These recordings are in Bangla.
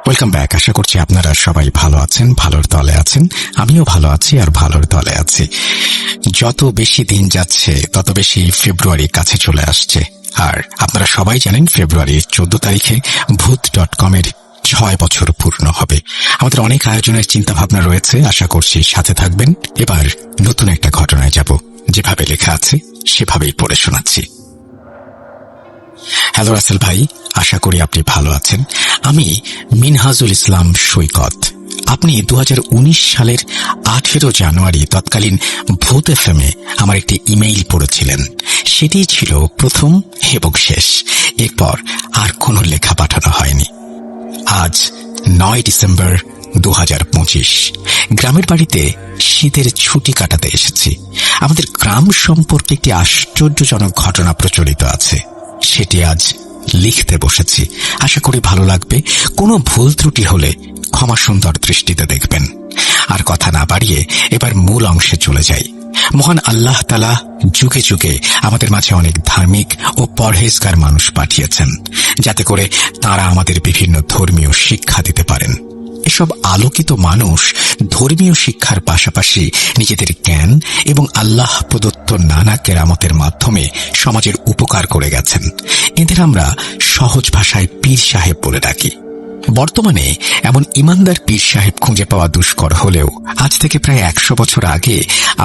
Welcome back. আশা করছি আপনারা সবাই ভালো আছেন, ভালোর দলে আছেন। আমিও ভালো আছি আর ভালোর দলে আছি। যত বেশি দিন যাচ্ছে তত বেশি ফেব্রুয়ারি কাছে চলে আসছে। আর আপনারা সবাই জানেন ফেব্রুয়ারির 14 তারিখে ভূত.com-এর 6 বছর পূর্ণ হবে। আমাদের অনেক আয়োজনের চিন্তা ভাবনা রয়েছে, আশা করছি সাথে থাকবেন। এবার নতুন একটা ঘটনায় যাব, যেভাবে লেখা আছে সেভাবেই পড়ে শোনাচ্ছি। হ্যালো রাসেল ভাই, আশা করি আপনি ভালো আছেন। আমি মিনহাজুল ইসলাম সৈকত। আপনি 2019 সালের 18 জানুয়ারি তৎকালীন ভূত এফএম-এ আমার একটি ইমেইল পড়েছিলেন। সেটি ছিল প্রথম এবং শেষ। এরপর আর কোনো লেখা পাঠানো হয়নি। আজ 9 ডিসেম্বর 2025। গ্রামের বাড়িতে শীতের ছুটি কাটাতে এসেছি। আমাদের গ্রাম সম্পর্কে একটি আশ্চর্যজনক ঘটনা প্রচলিত আছে, সেটি আজ লিখতে বসেছি। আশা করি ভালো লাগবে। কোনো ভুল ত্রুটি হলে ক্ষমা সুন্দর দৃষ্টিতে দেখবেন। আর কথা না বাড়িয়ে এবার মূল অংশে চলে যাই। মহান আল্লাহ তাআলা যুগে যুগে আমাদের মাঝে অনেক ধার্মিক ও পরহেজগার মানুষ পাঠিয়েছেন, যাতে করে তারা আমাদের বিভিন্ন ধর্মীয় শিক্ষা দিতে পারেন। এসব আলোকিত মানুষ ধর্মীয় শিক্ষার পাশাপাশি নিজেদের জ্ঞান এবং আল্লাহ প্রদত্ত নানা কেরামতের মাধ্যমে সমাজের উপকার করে গেছেন। এদের আমরা সহজ ভাষায় পীর সাহেব বলে ডাকি। বর্তমানে এমন ইমানদার পীর সাহেব খুঁজে পাওয়া দুষ্কর হলেও আজ থেকে প্রায় 100 বছর আগে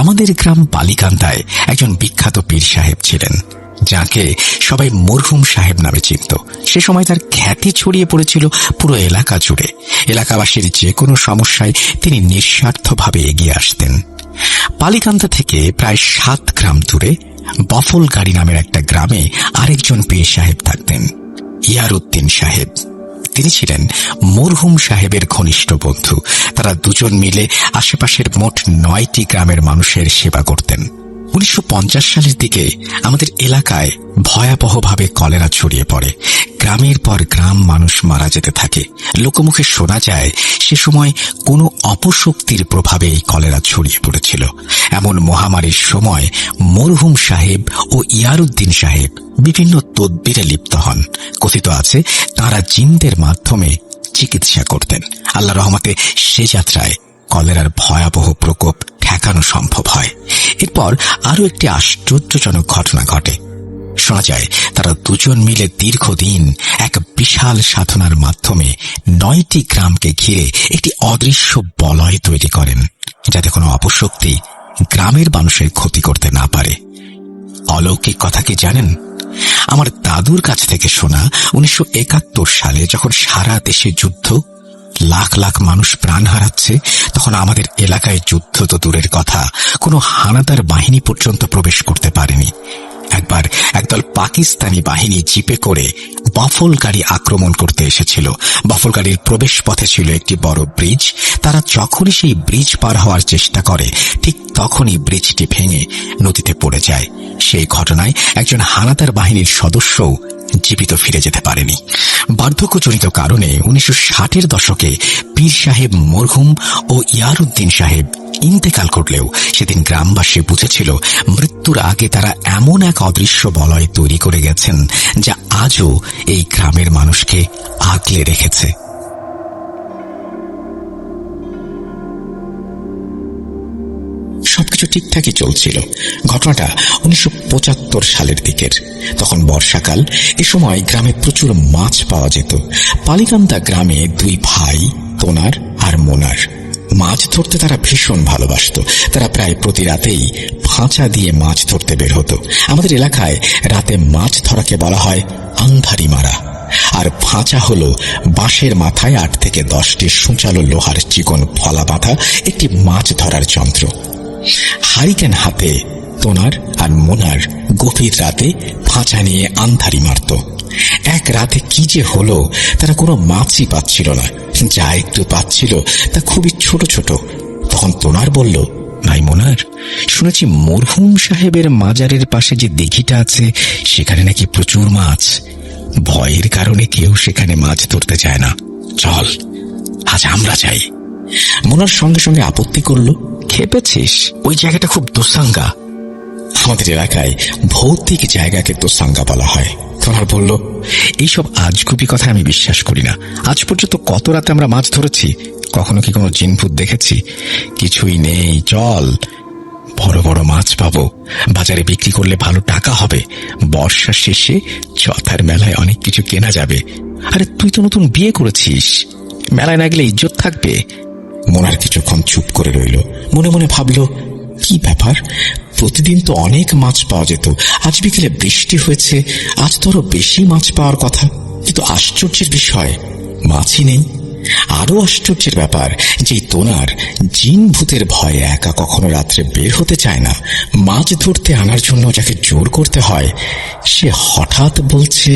আমাদের গ্রাম বালিকান্দায় একজন বিখ্যাত পীর সাহেব ছিলেন, যাকে সবাই মরহুম সাহেব নামে চিনত। সে সময় তার খ্যাতি ছড়িয়ে পড়েছিল পুরো এলাকা জুড়ে। এলাকাবাসীর যে কোনো সমস্যায় তিনি নিঃস্বার্থভাবে এগিয়ে আসতেন। বালিকান্দা থেকে প্রায় 7 গ্রাম দূরে বফলগাড়ি নামের একটা গ্রামে আরেকজন পীর সাহেব থাকতেন, ইয়ারউদ্দিন সাহেব। তিনি ছিলেন মরহুম সাহেবের ঘনিষ্ঠ বন্ধু। তারা দুজন মিলে আশেপাশের মোট 9টি গ্রামের মানুষের সেবা করতেন। 1950 সালের দিকে আমাদের এলাকায় ভয়াবহভাবে কলেরা ছড়িয়ে পড়ে। গ্রামের পর গ্রাম মানুষ মারা যেতে থাকে। লোকমুখে শোনা যায় সে সময় কোনো অপশক্তির প্রভাবে এই কলেরা ছড়িয়ে পড়েছিল। এমন মহামারীর সময় মরহুম সাহেব ও ইয়ারউদ্দিন সাহেব বিভিন্ন তদবিরে লিপ্ত হন। কথিত আছে তাঁরা জিনদের মাধ্যমে চিকিৎসা করতেন। আল্লাহ রহমতে সে যাত্রায় কলেরার ভয়াবহ প্রকোপ ঠেকানো সম্ভব হয়। এরপর আরো একটি আশ্চর্যজনক ঘটনা ঘটে। শোনা যায় তারা দুজন মিলে দীর্ঘদিন এক বিশাল সাধনার মাধ্যমে 9টি গ্রামকে ঘিরে একটি অদৃশ্য বলয় তৈরি করেন, যাতে কোনো অপশক্তি গ্রামের মানুষের ক্ষতি করতে না পারে। অলৌকিক কথা কি জানেন? আমার দাদুর কাছ থেকে শোনা 1971 সালে যখন সারা দেশে যুদ্ধ, লাখ লাখ মানুষ প্রাণ হারাচ্ছে, তখন আমাদের এলাকায় যুদ্ধ তো দূরের কথা, কোনো হানাদার বাহিনী পর্যন্ত প্রবেশ করতে পারেনি। একবার একদল পাকিস্তানি বাহিনী জিপে করে বফলগাড়ি আক্রমণ করতে এসেছিল। বফলগাড়ির প্রবেশ পথে ছিল একটি বড় ব্রিজ। তারা যখনই সেই ব্রিজ পার হওয়ার চেষ্টা করে, ঠিক তখনই ব্রিজটি ভেঙে নদীতে পড়ে যায়। সেই ঘটনায় একজন হানাদার বাহিনীর সদস্যও জীবিত ফিরে যেতে পারেনি। বার্ধক্যজনিত কারণে 1960-এর দশকে পীর সাহেব মরহুম ও ইয়ারউদ্দিন সাহেব ইন্তেকাল করলেও সেদিন গ্রামবাসী বুঝেছিল মৃত্যুর আগে তারা এমন এক অদৃশ্য বলয় তৈরি করে গেছেন, যা আজও এই গ্রামের মানুষকে আগলে রেখেছে। সবকিছু ঠিকঠাকই চলছিল। ঘটনাটা 1975 সালের দিকের। তখন বর্ষাকাল। এ সময় গ্রামে প্রচুর মাছ পাওয়া যেত। বালিকান্দা গ্রামে 2 ভাই, তোনার আর মোনার। মাছ ধরতে তারা ভীষণ ভালোবাসত। তারা প্রায় প্রতি রাতেই ফাঁচা দিয়ে মাছ ধরতে বের হতো। আমাদের এলাকায় রাতে মাছ ধরাকে বলা হয় আন্ধারি মারা। আর ফাঁচা হলো বাঁশের মাথায় 8 থেকে 10টি সূচালো লোহার চিকন ফলা বাঁধা একটি মাছ ধরার যন্ত্র। হারিকেন হাতে তোনার আর মোনার গভীর রাতে ফাঁচা নিয়ে আন্ধারি মারত। এক রাতে কি যে হলো, তারা কোনো মাছই পাচ্ছিল না। যা একটু পাচ্ছিল তা খুবই ছোট ছোট। তখন তোনার বলল, নাই মোনার, শুনেছি মরহুম সাহেবের মাজারের পাশে যে দিঘিটা আছে সেখানে নাকি প্রচুর মাছ। ভয়ের কারণে কেউ সেখানে মাছ ধরতে যায় না। চল আজ আমরা যাই। মোনার সঙ্গে সঙ্গে আপত্তি করল, খেপেছিস? ওই জায়গাটা খুব দোসাঙ্গা। আমাদের এলাকায় ভৌতিক জায়গাকে দোসাঙ্গা বলা হয়। তোনার বলল, এইসব আজগুবি কথা আমি বিশ্বাস করি না। আজ পর্যন্ত কত রাতে আমরা মাছ ধরেছি, কখনো কি কোনো জিনভূত দেখেছি? কিছুই নেই, চল। বড় বড় মাছ পাবো, বাজারে বিক্রি করলে ভালো টাকা হবে, বর্ষার শেষে চথার মেলায় অনেক কিছু কেনা যাবে। আরে তুই তো নতুন বিয়ে করেছিস, মেলায় না গেলে ইজ্জত থাকবে। মোনার কিছুক্ষণ চুপ করে রইল, মনে মনে ভাবল, কি ব্যাপার, প্রতিদিন তো অনেক মাছ পাওয়া যেত, আজ বিকেলে বৃষ্টি হয়েছে, আজ তো আরো বেশি মাছ পাওয়ার কথা, কিন্তু আশ্চর্যের বিষয় মাছই নেই। আরো আশ্চর্যের ব্যাপার যে তোনার জিন ভূতের ভয়ে একা কখনো রাত্রে বের হতে চায় না, মাছ ধরতে আনার জন্য যাকে জোর করতে হয় সে হঠাৎ বলছে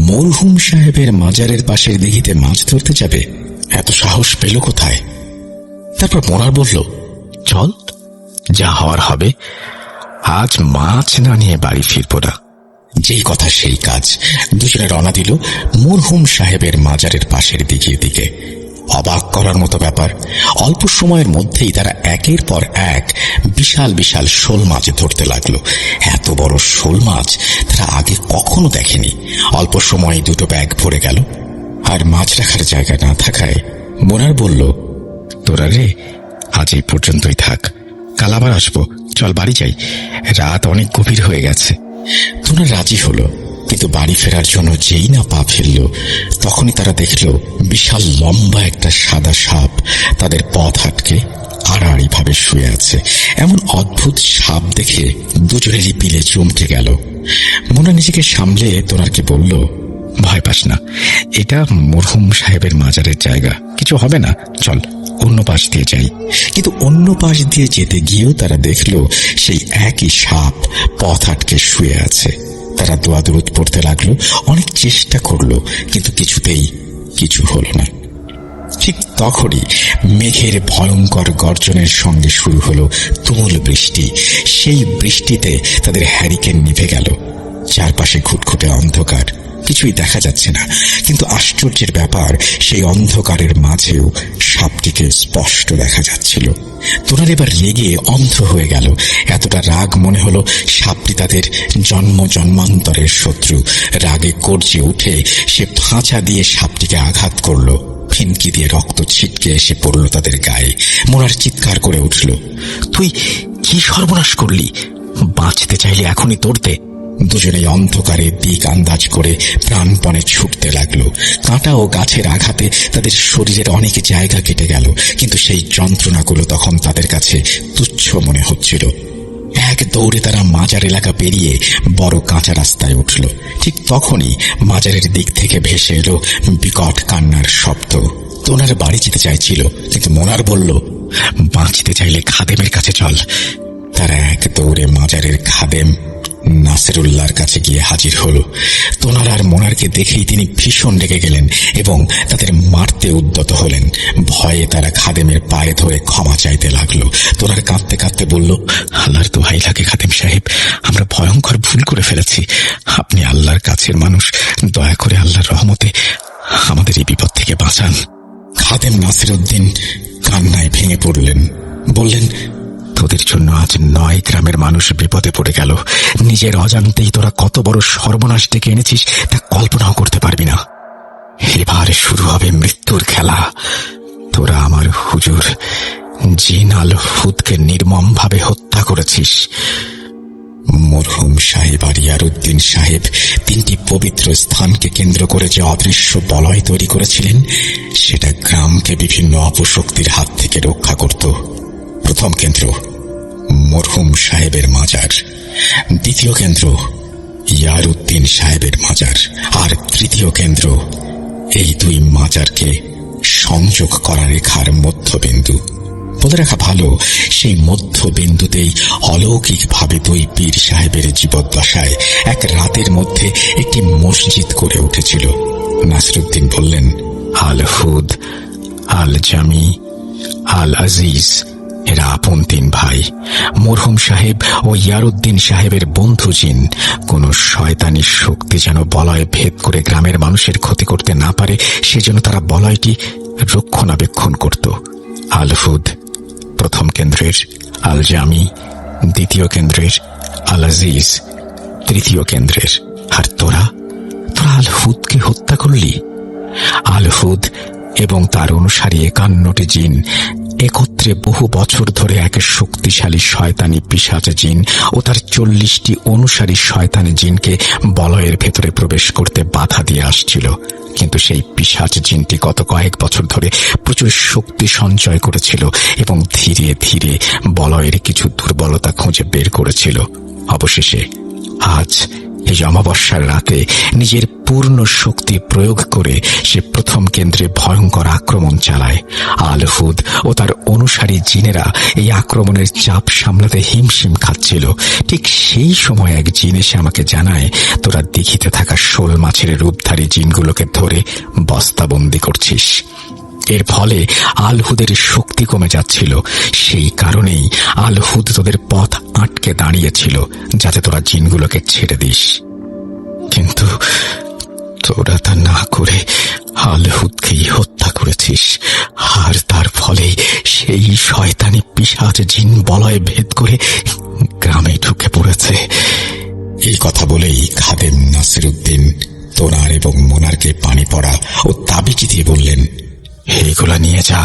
মরহুম সাহেবের মাজারের পাশের দিঘিতে মাছ ধরতে যাবে। এত সাহস পেল কোথায়? তারপর মোনার বলল, চল, যা হওয়ার হবে, আজ মাছ না নিয়ে বাড়ি ফিরব না। যেই কথা সেই কাজ, দুজনে রওনা দিল মরহুম সাহেবের মাজারের পাশের দিঘির দিকে। অবাক করার মতো ব্যাপার, অল্প সময়ের মধ্যেই তারা একের পর এক বিশাল বিশাল শোল মাছ ধরতে লাগলো। এত বড় শোল মাছ তারা আগে কখনো দেখেনি। অল্প সময়ে দুটো ব্যাগ ভরে গেল। আর মাছ রাখার জায়গা না থাকায় মোনার বলল, তোরা রে, আজ এই পর্যন্তই থাক, কাল আবার আসবো, চল বাড়ি যাই, রাত অনেক গভীর হয়ে গেছে। তোরা রাজি হলো, কিন্তু বাড়ি ফেরার জন্য যেই না পা ফেলল তখনই তারা দেখল বিশাল লম্বা একটা সাদা সাপ তাদের পথ আটকে আড়াআড়ি ভাবে শুয়ে আছে। এমন অদ্ভুত সাপ দেখে দুজনেরই পিলে চমকে গেল। মোনা নিজেকে সামলে তোনারকে বলল, ভয় পাস না, এটা মরহুম সাহেবের মাজারের জায়গা, কিছু হবে না, চল অন্য পাশ দিয়ে যাই। কিন্তু অন্য পাশ দিয়ে যেতে গিয়েও তারা দেখল সেই একই সাপ পথ আটকে শুয়ে আছে। তারা দোয়া দরুদ পড়তে লাগলো, অনেক চেষ্টা করলো, কিন্তু কিছুতেই কিছু হলো না। ঠিক তখনই মেঘের ভয়ঙ্কর গর্জনের সঙ্গে শুরু হলো তুমুল বৃষ্টি। সেই বৃষ্টিতে তাদের হ্যারিকেন নিভে গেল। চারপাশে ঘুটঘুটে অন্ধকার, কিছুই দেখা যাচ্ছে না, কিন্তু আশ্চর্যের ব্যাপার সেই অন্ধকারের মাঝেও সাপটিকে স্পষ্ট দেখা যাচ্ছিল। তোনার এবার রেগে অন্ধ হয়ে গেল। এতটা রাগ মনে হলো সাপটি তাদের জন্ম জন্মান্তরের শত্রু। রাগে গর্জে উঠে সে ফাঁচা দিয়ে সাপটিকে আঘাত করলো। ফিনকি দিয়ে রক্ত ছিটকে এসে পড়ল তাদের গায়ে। মোনার চিৎকার করে উঠল, তুই কি সর্বনাশ করলি? বাঁচতে চাইলে এখনই তোড়তে। দুজনেই অন্ধকারে দিক আন্দাজ করে প্রাণপণে ছুটতে লাগলো। কাঁটা ও গাছের আঘাতে তাদের শরীরের অনেক জায়গা কেটে গেল, কিন্তু সেই যন্ত্রণাগুলো তখন তাদের কাছে তুচ্ছ মনে হচ্ছিল। এক দৌড়ে তারা মাজার এলাকা পেরিয়ে বড় কাঁচা রাস্তায় উঠল। ঠিক তখনই মাজারের দিক থেকে ভেসে এলো বিকট কান্নার শব্দ। তোনার বাড়ি যেতে চাইছিল, কিন্তু মোনার বলল, বাঁচতে চাইলে খাদেমের কাছে চল। তারা এক দৌড়ে মাজারের খাদেম নাসিরুল্লাহর কাছে গিয়ে হাজির হল। তোনার আর মোনারকে দেখেই তিনি ভীষণ রেগে গেলেন এবং তাদের মারতে উদ্যত হলেন। ভয়ে তারা খাদেমের পায়ে ধরে ক্ষমা চাইতে লাগলো। তোনার কাঁদতে কাঁদতে বলল, আল্লাহর দোহাই লাগে খাদেম সাহেব, আমরা ভয়ঙ্কর ভুল করে ফেলেছি। আপনি আল্লাহর কাছের মানুষ, দয়া করে আল্লাহর রহমতে আমাদের এই বিপদ থেকে বাঁচান। খাদেম নাসিরউদ্দিন কান্নায় ভেঙে পড়লেন, বললেন, তোদের জন্য আজ 9 গ্রামের মানুষ বিপদে পড়ে গেল। নিজের অজান্তেই তোরা কত বড় সর্বনাশ ডেকে এনেছিস তা কল্পনাও করতে পারবি না। এবার শুরু হবে মৃত্যুর খেলা। তোরা আমার হুজুর জিন আল হুদকে নির্মম ভাবে হত্যা করেছিস। মরহুম সাহেব আর ইয়ারউদ্দিন সাহেব 3টি পবিত্র স্থানকে কেন্দ্র করে যে অদৃশ্য বলয় তৈরি করেছিলেন সেটা গ্রামকে বিভিন্ন অপশক্তির হাত থেকে রক্ষা করত। প্রথম কেন্দ্র মরহুম সাহেবের মাজার, দ্বিতীয় কেন্দ্র ইয়ারউদ্দিন সাহেবের মাজার, আর তৃতীয় কেন্দ্র এই 2 মাজারকে সংযোগ করা রেখার মধ্যবিন্দু। বলে রাখা ভালো, সেই মধ্যবিন্দুতেই অলৌকিকভাবে 2 পীর সাহেবের জীবদ্দশায় এক রাতের মধ্যে একটি মসজিদ গড়ে উঠেছিল। নাসিরউদ্দিন বললেন, আল হুদ, আল জামি, আল আজিজ এরা আপন 3 ভাই। মরহুম সাহেব ও ইয়ারউদ্দিন সাহেবের বন্ধু জিন। কোন শয়তানি শক্তি যেন বলয় ভেদ করে গ্রামের মানুষের ক্ষতি করতে না পারে, সেজন্য তারা বলয়টি রক্ষণাবেক্ষণ করত। আল হুদ প্রথম কেন্দ্রের, আল জামি দ্বিতীয় কেন্দ্রের, আল আজিজ তৃতীয় কেন্দ্রের, আর তোরা তোরা আল হুদকে হত্যা করলি? আল হুদ এবং তার অনুসারী 51টি জিন একত্রে বহু বছর ধরে এক শক্তিশালী শয়তানি পিশাচ জিন ও তার 40টি অনুসারী শয়তানি জিনকে বলয়ের ভেতরে প্রবেশ করতে বাধা দিয়ে আসছিল। কিন্তু সেই পিশাচ জিনটি গত কয়েক বছর ধরে প্রচুর শক্তি সঞ্চয় করেছিল এবং ধীরে ধীরে বলয়ের কিছু দুর্বলতা খুঁজে বের করেছিল। অবশেষে আজ এই অমাবস্যার রাতে নিজের পূর্ণ শক্তি প্রয়োগ করে সে প্রথম কেন্দ্রে ভয়ঙ্কর আক্রমণ চালায়। আল হুদ ও তার অনুসারী জিনেরা এই আক্রমণের চাপ সামলাতে হিমশিম খাচ্ছিল। ঠিক সেই সময় এক জিন এসে আমাকে জানায়, তোরা দিঘিতে থাকা শোল মাছের রূপধারী জিনগুলোকে ধরে বস্তাবন্দি করছিস। এর ফলে আল হুদের শক্তি কমে যাচ্ছিল। সেই কারণেই আল হুদ তোদের পথ আটকে দাঁড়িয়েছিল, যাতে তোরা জিনগুলোকে ছেড়ে দিস। কিন্তু তোরা তা না করে আল হুদকেই হত্যা করেছিস, আর তার ফলে সেই শয়তানি পিশাচ জিন বলয় ভেদ করে গ্রামে ঢুকে পড়েছে। এই কথা বলেই খাদেম নাসিরউদ্দিন তোরার এবং মোনারকে পানি পড়া ও তাবিজ দিয়ে বললেন, এইগুলা নিয়ে যা,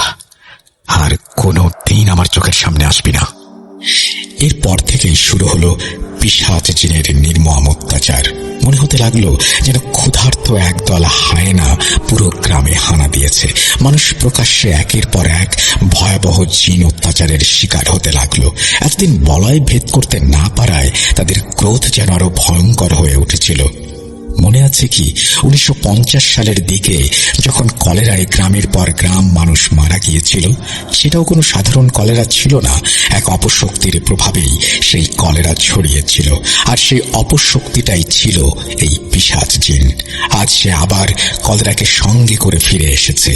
আর কোনো দিন আমার চোখের সামনে আসবি না। এরপর থেকেই শুরু হলো পিশাচ জিনের নির্মম অত্যাচার। মনে হতে লাগলো যেন ক্ষুধার্ত একদল হায়েনা পুরো গ্রামে হানা দিয়েছে। মানুষ প্রকাশ্যে একের পর এক ভয়াবহ জিন অত্যাচারের শিকার হতে লাগলো। এতদিন বলয় ভেদ করতে না পারায় তাদের ক্রোধ যেন আরো ভয়ঙ্কর হয়ে উঠেছিল। মনে আছে কি 1950 সালের দিকে যখন কলেরায় গ্রামের পর গ্রাম মানুষ মারা গিয়েছিল? সেটাও কোনো সাধারণ কলেরা ছিল না, এক অপশক্তির প্রভাবেই সেই কলেরা ছড়িয়েছিল। আর সেই অপশক্তিটাই ছিল এই পিশাচ জিন। আজ সে আবার কলেরাকে সঙ্গে করে ফিরে এসেছে।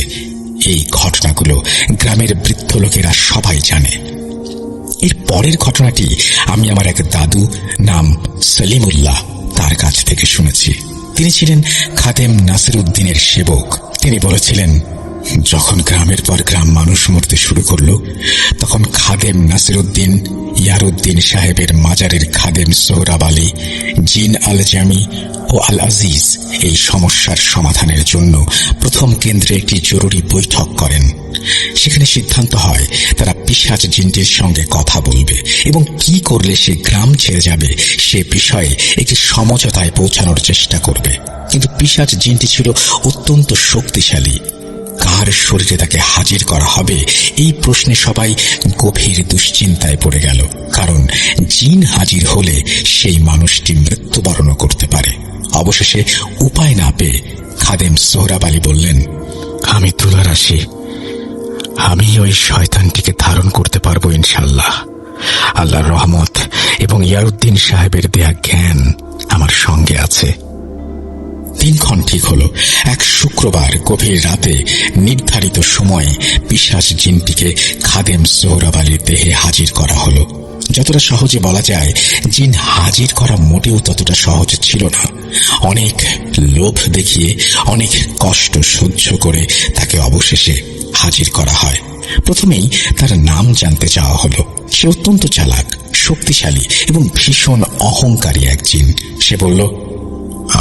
এই ঘটনাগুলো গ্রামের বৃদ্ধ লোকেরা সবাই জানে। এর পরের ঘটনাটি আমি আমার এক দাদু নাম সলিমুল্লাহ তার কাছ থেকে শুনেছি। তিনি ছিলেন খাদেম নাসিরউদ্দিনের সেবক। তিনি বলেছিলেন, যখন গ্রামের পর গ্রাম মানুষ মরতে শুরু করল, তখন খাদেম নাসিরউদ্দিন ইয়ারউদ্দিন সাহেবের মাজারের খাদেম সোহরাব আলী, জিন আল জামি ও আল আজিজ এই সমস্যার সমাধানের জন্য প্রথম কেন্দ্রে একটি জরুরি বৈঠক করেন। সেখানে সিদ্ধান্ত হয় তারা পিশাচ জিনটির সঙ্গে কথা বলবে এবং কি করলে সে গ্রাম ছেড়ে যাবে সে বিষয়ে একটি সমঝোতায় পৌঁছানোর চেষ্টা করবে। কিন্তু পিশাচ জিনটি ছিল অত্যন্ত শক্তিশালী। কার শরীরে তাকে হাজির করা হবে এই প্রশ্নে সবাই গভীর দুশ্চিন্তায় পড়ে গেল, কারণ জিন হাজির হলে সেই মানুষটি মৃত্যুবরণ করতে পারে। অবশেষে উপায় না পেয়ে খাদেম সোহরাব আলী বললেন, আমি তুলার আসি, আমি ওই শয়তানটিকে ধারণ করতে পারবো ইনশাল্লাহ। আল্লাহর রহমত এবং ইয়ারউদ্দিন সাহেবের দেয়া জ্ঞান আমার সঙ্গে আছে। দিনক্ষণ ঠিক হলো। এক শুক্রবার গভীর রাতে নির্ধারিত সময়ে পিশাচ জিনটিকে খাদেম সোহরাব আলীর দেহে হাজির করা হলো। যতটা সহজে বলা যায়, জিন হাজির করা মোটেও ততটা সহজ ছিল না। অনেক লোভ দেখিয়ে, অনেক কষ্ট সহ্য করে তাকে অবশেষে হাজির করা হয়। প্রথমেই তার নাম জানতে চাওয়া হলো। সে অত্যন্ত চালাক, শক্তিশালী এবং ভীষণ অহংকারী এক জিন। সে বলল,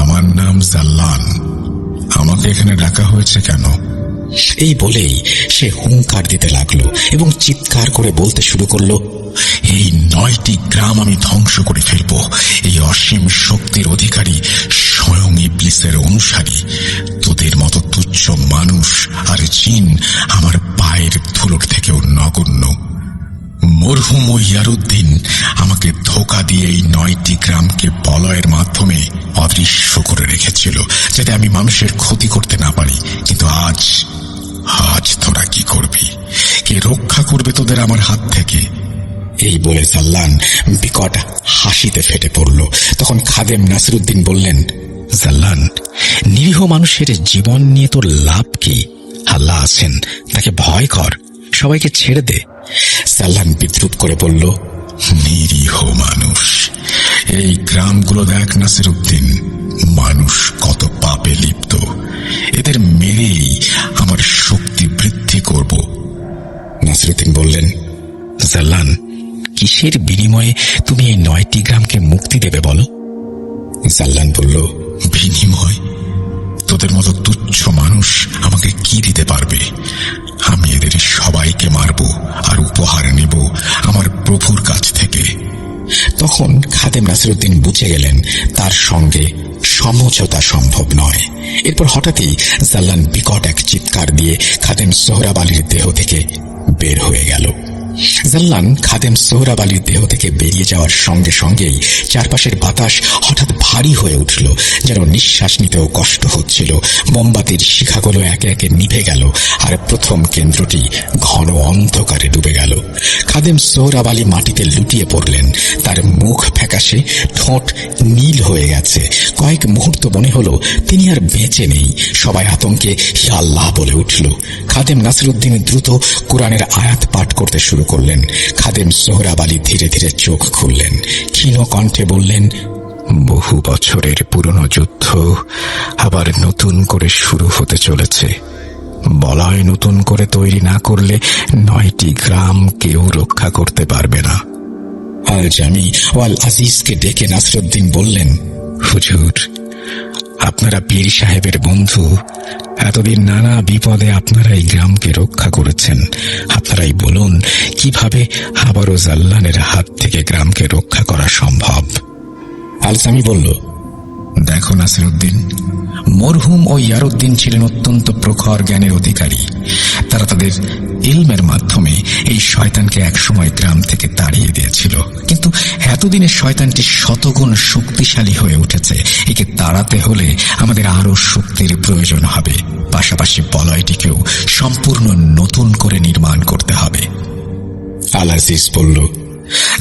আমার নাম জাল্লান, আমাকে এখানে ডাকা হয়েছে কেন? এই বলেই সে হুঙ্কার দিতে লাগলো এবং চিৎকার করে বলতে শুরু করলো, এই 9টি গ্রাম আমি ধ্বংস করে ফেলব। এই অসীম শক্তির অধিকারী স্বয়ং ইবলিসের অনুসারী। তোদের মতো তুচ্ছ মানুষ আর জিন আমার পায়ের ধুলোর থেকেও নগণ্য। মরহুম ইয়ারউদ্দিন আমাকে ধোঁকা দিয়ে এই 9টি গ্রামকে বলয়ের মাধ্যমে অদৃশ্য করে রেখেছিল, যাতে আমি মানুষের ক্ষতি করতে না পারি। কিন্তু আজ তোরা কি করবি? কে রক্ষা করবে তোদের আমার হাত থেকে? এই বলে জাল্লান বিকট হাসিতে ফেটে পড়ল। তখন খাদেম নাসিরউদ্দিন বললেন, জাল্লান, নিরীহ মানুষের জীবন নিয়ে তোর লাভ কি? আল্লাহ আছেন, তাকে ভয় কর, সবাইকে ছেড়ে দে। জাল্লান বিদ্রুপ করে বলল, নিরীহ মানুষ? এই গ্রামগুলো দেখ নাসিরউদ্দিন, মানুষ কত পাপে লিপ্ত। এদের মেরেই আমার শক্তি বৃদ্ধি করব। নাসিরউদ্দিন বললেন, জাল্লান, কিসের বিনিময়ে তুমি এই 9টি গ্রামকে মুক্তি দেবে বলো? জাল্লান বলল, বিনিময়? তোদের মতো তুচ্ছ মানুষ আমাকে কি দিতে পারবে? আমি এদের সবাইকে মারব আর উপহার নেব আমার প্রভুর কাছ থেকে। তখন খাদেম নাসিরউদ্দিন বুঝে গেলেন তার সঙ্গে সমঝোতা সম্ভব নয়। এরপর হঠাৎই জাল্লান বিকট এক চিৎকার দিয়ে খাদেম সোহরাব আলীর দেহ থেকে বের হয়ে গেল। জাল্লান খাদেম সোহরাব আলীর দেহ থেকে বেরিয়ে যাওয়ার সঙ্গে সঙ্গেই চারপাশের বাতাস হঠাৎ ভারী হয়ে উঠল, যেন নিঃশ্বাস নিতেও কষ্ট হচ্ছিল। মোমবাতির শিখাগুলো একে একে নিভে গেল, আর প্রথম কেন্দ্রটি ঘন অন্ধকারে ডুবে গেল। খাদেম সোহরাব আলী মাটিতে লুটিয়ে পড়লেন। তার মুখ ফ্যাকাশে, ঠোঁট নীল হয়ে গেছে। কয়েক মুহূর্ত মনে হলো তিনি আর বেঁচে নেই। সবাই আতঙ্কে হে আল্লাহ বলে উঠল। খাদেম নাসিরউদ্দিন দ্রুত কোরআনের আয়াত পাঠ করতে শুরু করলেন। খাদেম সোহরাব আলী ধীরে ধীরে চোখ খুললেন। ক্ষীণ কণ্ঠে বললেন, বহু বছরের পুরনো যুদ্ধ আবার নতুন করে শুরু হতে চলেছে। বলয় নতুন করে তৈরি না করলে 9টি গ্রাম কেউ রক্ষা করতে পারবে না। আল জামি ও আল আজিজকে ডেকে নাসিরউদ্দিন বললেন, হুজুর, আপনারা পীর সাহেবের বন্ধু। এতদিন নানা বিপদে আপনারা এই গ্রামকে রক্ষা করেছেন। আপনারাই বলুন কিভাবে আবারও জাল্লানের হাত থেকে গ্রামকে রক্ষা করা সম্ভব। আলসামি বলল, দেখো নাসিরউদ্দিন, মরহুম ও ইয়ারউদ্দিন ছিলেন অত্যন্ত প্রখর জ্ঞানের অধিকারী। তারা তাদের ইলমের মাধ্যমে এই শয়তানকে একসময় গ্রাম থেকে তাড়িয়ে দিয়েছিল, কিন্তু এতদিনে শয়তানটি শতগুণ শক্তিশালী হয়ে উঠেছে। একে তাড়াতে হলে আমাদের আরো শক্তির প্রয়োজন হবে। পাশাপাশি বলয়টিকেও সম্পূর্ণ নতুন করে নির্মাণ করতে হবে। আল আজিজ বলল,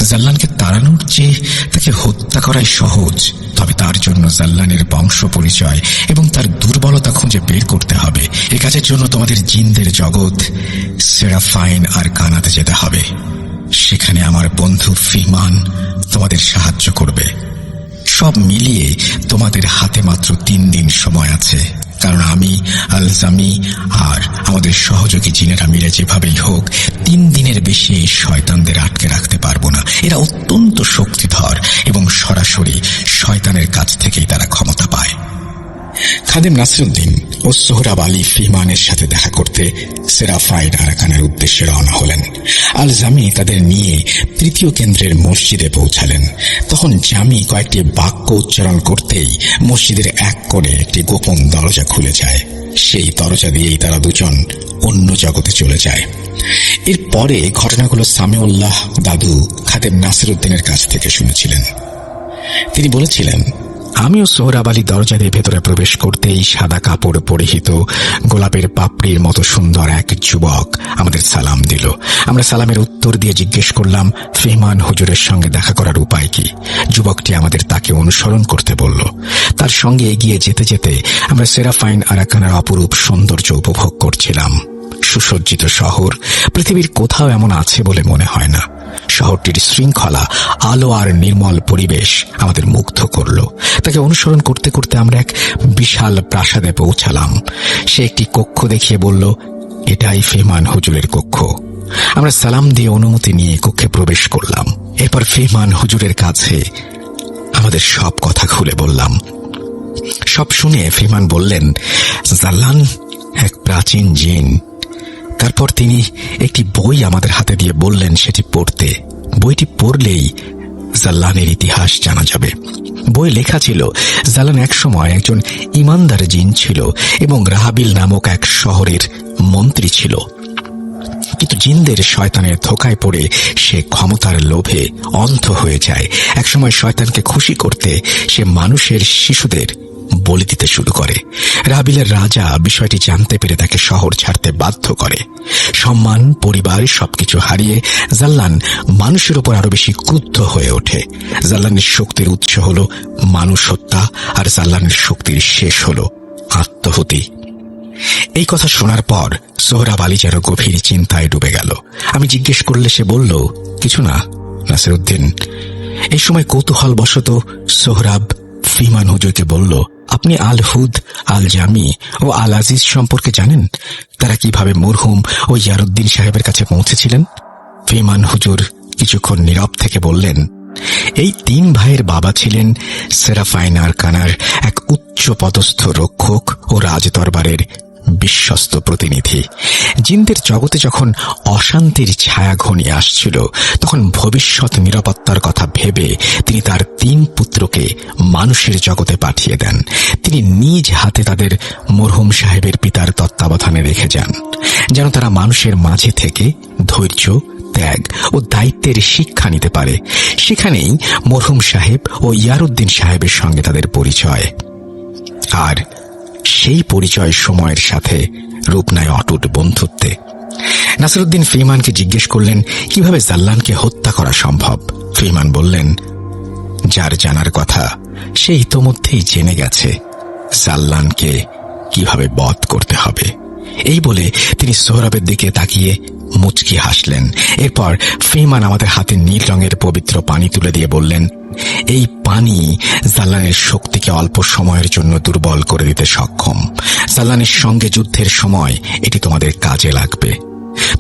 জাল্লানকে তাড়ানোর চেয়ে তাকে হত্যা করাই সহজ। তবে তার জন্য জাল্লানের বংশ পরিচয় এবং তার দুর্বলতা খুঁজে বের করতে হবে। এ কাজের জন্য তোমাদের জিনদের জগৎ সেরাফাইন আর কানাতে যেতে হবে। সেখানে আমার বন্ধু ফিমান তোমাদের সাহায্য করবে। সব মিলিয়ে তোমাদের হাতে মাত্র 3 দিন সময় আছে, কারণ আমি, আল জামি আর আমাদের সহযোগী জিনেরা মিলে যেভাবেই হোক 3 দিনের বেশি এই শয়তানদের আটকে রাখতে পারবো না। এরা অত্যন্ত শক্তিধর এবং সরাসরি শয়তানের কাছ থেকেই তারা ক্ষমতা পায়। খাদেম নাসিরউদ্দিন ও সোহরাব আলী ফিমানের সাথে দেখা করতে সেরাফাইন আরাকানের উদ্দেশ্যে রওনা হলেন। আল জামি তাদের নিয়ে 3য় কেন্দ্রের মসজিদে পৌঁছালেন। তখন জামি কয়েকটি বাক্য উচ্চারণ করতেই মসজিদের এক কোণে একটি গোপন দরজা খুলে যায়। সেই দরজা দিয়েই তারা দুজন অন্য জগতে চলে যায়। এরপরে ঘটনাগুলো সামিউল্লাহ দাদু খাদেম নাসিরউদ্দিনের কাছ থেকে শুনেছিলেন। তিনি বলেছিলেন, আমিও সোহরাব আলী দরজা দিয়ে ভেতরে প্রবেশ করতেই সাদা কাপড় পরিহিত গোলাপের পাপড়ির মতো সুন্দর এক যুবক আমাদের সালাম দিল। আমরা সালামের উত্তর দিয়ে জিজ্ঞেস করলাম ফিহমান হুজুরের সঙ্গে দেখা করার উপায় কি। যুবকটি আমাদের তাকে অনুসরণ করতে বলল। তার সঙ্গে এগিয়ে যেতে যেতে আমরা সেরাফাইন আরাকানের অপরূপ সৌন্দর্য উপভোগ করছিলাম। সুসজ্জিত শহর পৃথিবীর কোথাও এমন আছে বলে মনে হয় না। শহরটির শৃঙ্খলা, আলো আর নির্মল পরিবেশ আমাদের মুগ্ধ করল। তাকে অনুসরণ করতে করতে আমরা এক বিশাল প্রাসাদে পৌঁছালাম। সে একটি কক্ষ দেখিয়ে বলল, এটাই ফিহমান হুজুরের কক্ষ। আমরা সালাম দিয়ে অনুমতি নিয়ে কক্ষে প্রবেশ করলাম। এরপর ফিহমান হুজুরের কাছে আমাদের সব কথা খুলে বললাম। সব শুনে ফিহমান বললেন, জাল্লান এক প্রাচীন জিন। তারপর তিনি একটি বই আমাদের হাতে দিয়ে বললেন সেটি পড়তে। বইটি পড়লেই জাল্লানের ইতিহাস জানা যাবে। বই লেখা ছিল, জাল্লান একসময় একজন ইমানদার জিন ছিল এবং রাহাবিল নামক এক শহরের মন্ত্রী ছিল। কিন্তু জিনদের শয়তানের ধোঁকায় পড়ে সে ক্ষমতার লোভে অন্ধ হয়ে যায়। একসময় শয়তানকে খুশি করতে সে মানুষের শিশুদের বলি দিতে শুরু করে। রাহাবিলের রাজা বিষয়টি জানতে পেরে তাকে শহর ছাড়তে বাধ্য করে। সম্মান, পরিবার সবকিছু হারিয়ে জাল্লান মানুষের উপর আরো বেশি ক্রুদ্ধ হয়ে ওঠে। জাল্লানের শক্তির উৎস হল মানুষ হত্যা, আর জাল্লানের শক্তির শেষ হল আত্মহতি। এই কথা শোনার পর সোহরাব আলী যেন গভীর চিন্তায় ডুবে গেল। আমি জিজ্ঞেস করলে সে বলল, কিছু না নাসিরউদ্দিন। এই সময় কৌতূহলবশত সোহরাব ফিহমান হুজুরকে বলল, আপনি আল হুদ, আল জামি ও আল আজিজ সম্পর্কে জানেন? তারা কিভাবে মরহুম ও ইয়ারউদ্দিন সাহেবের কাছে পৌঁছেছিলেন? ফিহমান হুজুর কিছুক্ষণ নীরব থেকে বললেন, এই 3 ভাইয়ের বাবা ছিলেন সেরাফাইন আরাকানার এক উচ্চ পদস্থ রক্ষক ও রাজদরবারের বিশ্বস্ত প্রতিনিধি। জিনদের জগতে যখন অশান্তির ছায়া ঘনিয়ে আসছিল, তখন ভবিষ্যৎ নিরাপত্তার কথা ভেবে তিনি তার 3 পুত্রকে মানুষের জগতে পাঠিয়ে দেন। তিনি নিজ হাতে তাদের মরহুম সাহেবের পিতার তত্ত্বাবধানে রেখে যান, যেন তারা মানুষের মাঝে থেকে ধৈর্য, ত্যাগ ও দায়িত্বের শিক্ষা নিতে পারে। সেখানেই মরহুম সাহেব ও ইয়ারউদ্দিন সাহেবের সঙ্গে তাদের পরিচয়। আর সেই পরিচয় সময়ের সাথে রূপ নেয় অটুট বন্ধুত্বে। নাসিরউদ্দিন ফ্রিম্যানকে জিজ্ঞেস করলেন কিভাবে জাল্লানকে হত্যা করা সম্ভব। ফ্রিম্যান বললেন, যার জানার কথা সে ইতোমধ্যেই জেনে গেছে জাল্লানকে কিভাবে বধ করতে হবে। এই বলে তিনি সোহরাবের দিকে তাকিয়ে মুচকি হাসলেন। এরপর ফ্রিম্যান আমাদের হাতে নীল রঙের পবিত্র পানি তুলে দিয়ে বললেন, এই পানি জাল্লানের শক্তিকে অল্প সময়ের জন্য দুর্বল করে দিতে সক্ষম। জাল্লানের সঙ্গে যুদ্ধের সময় এটি তোমাদের কাজে লাগবে।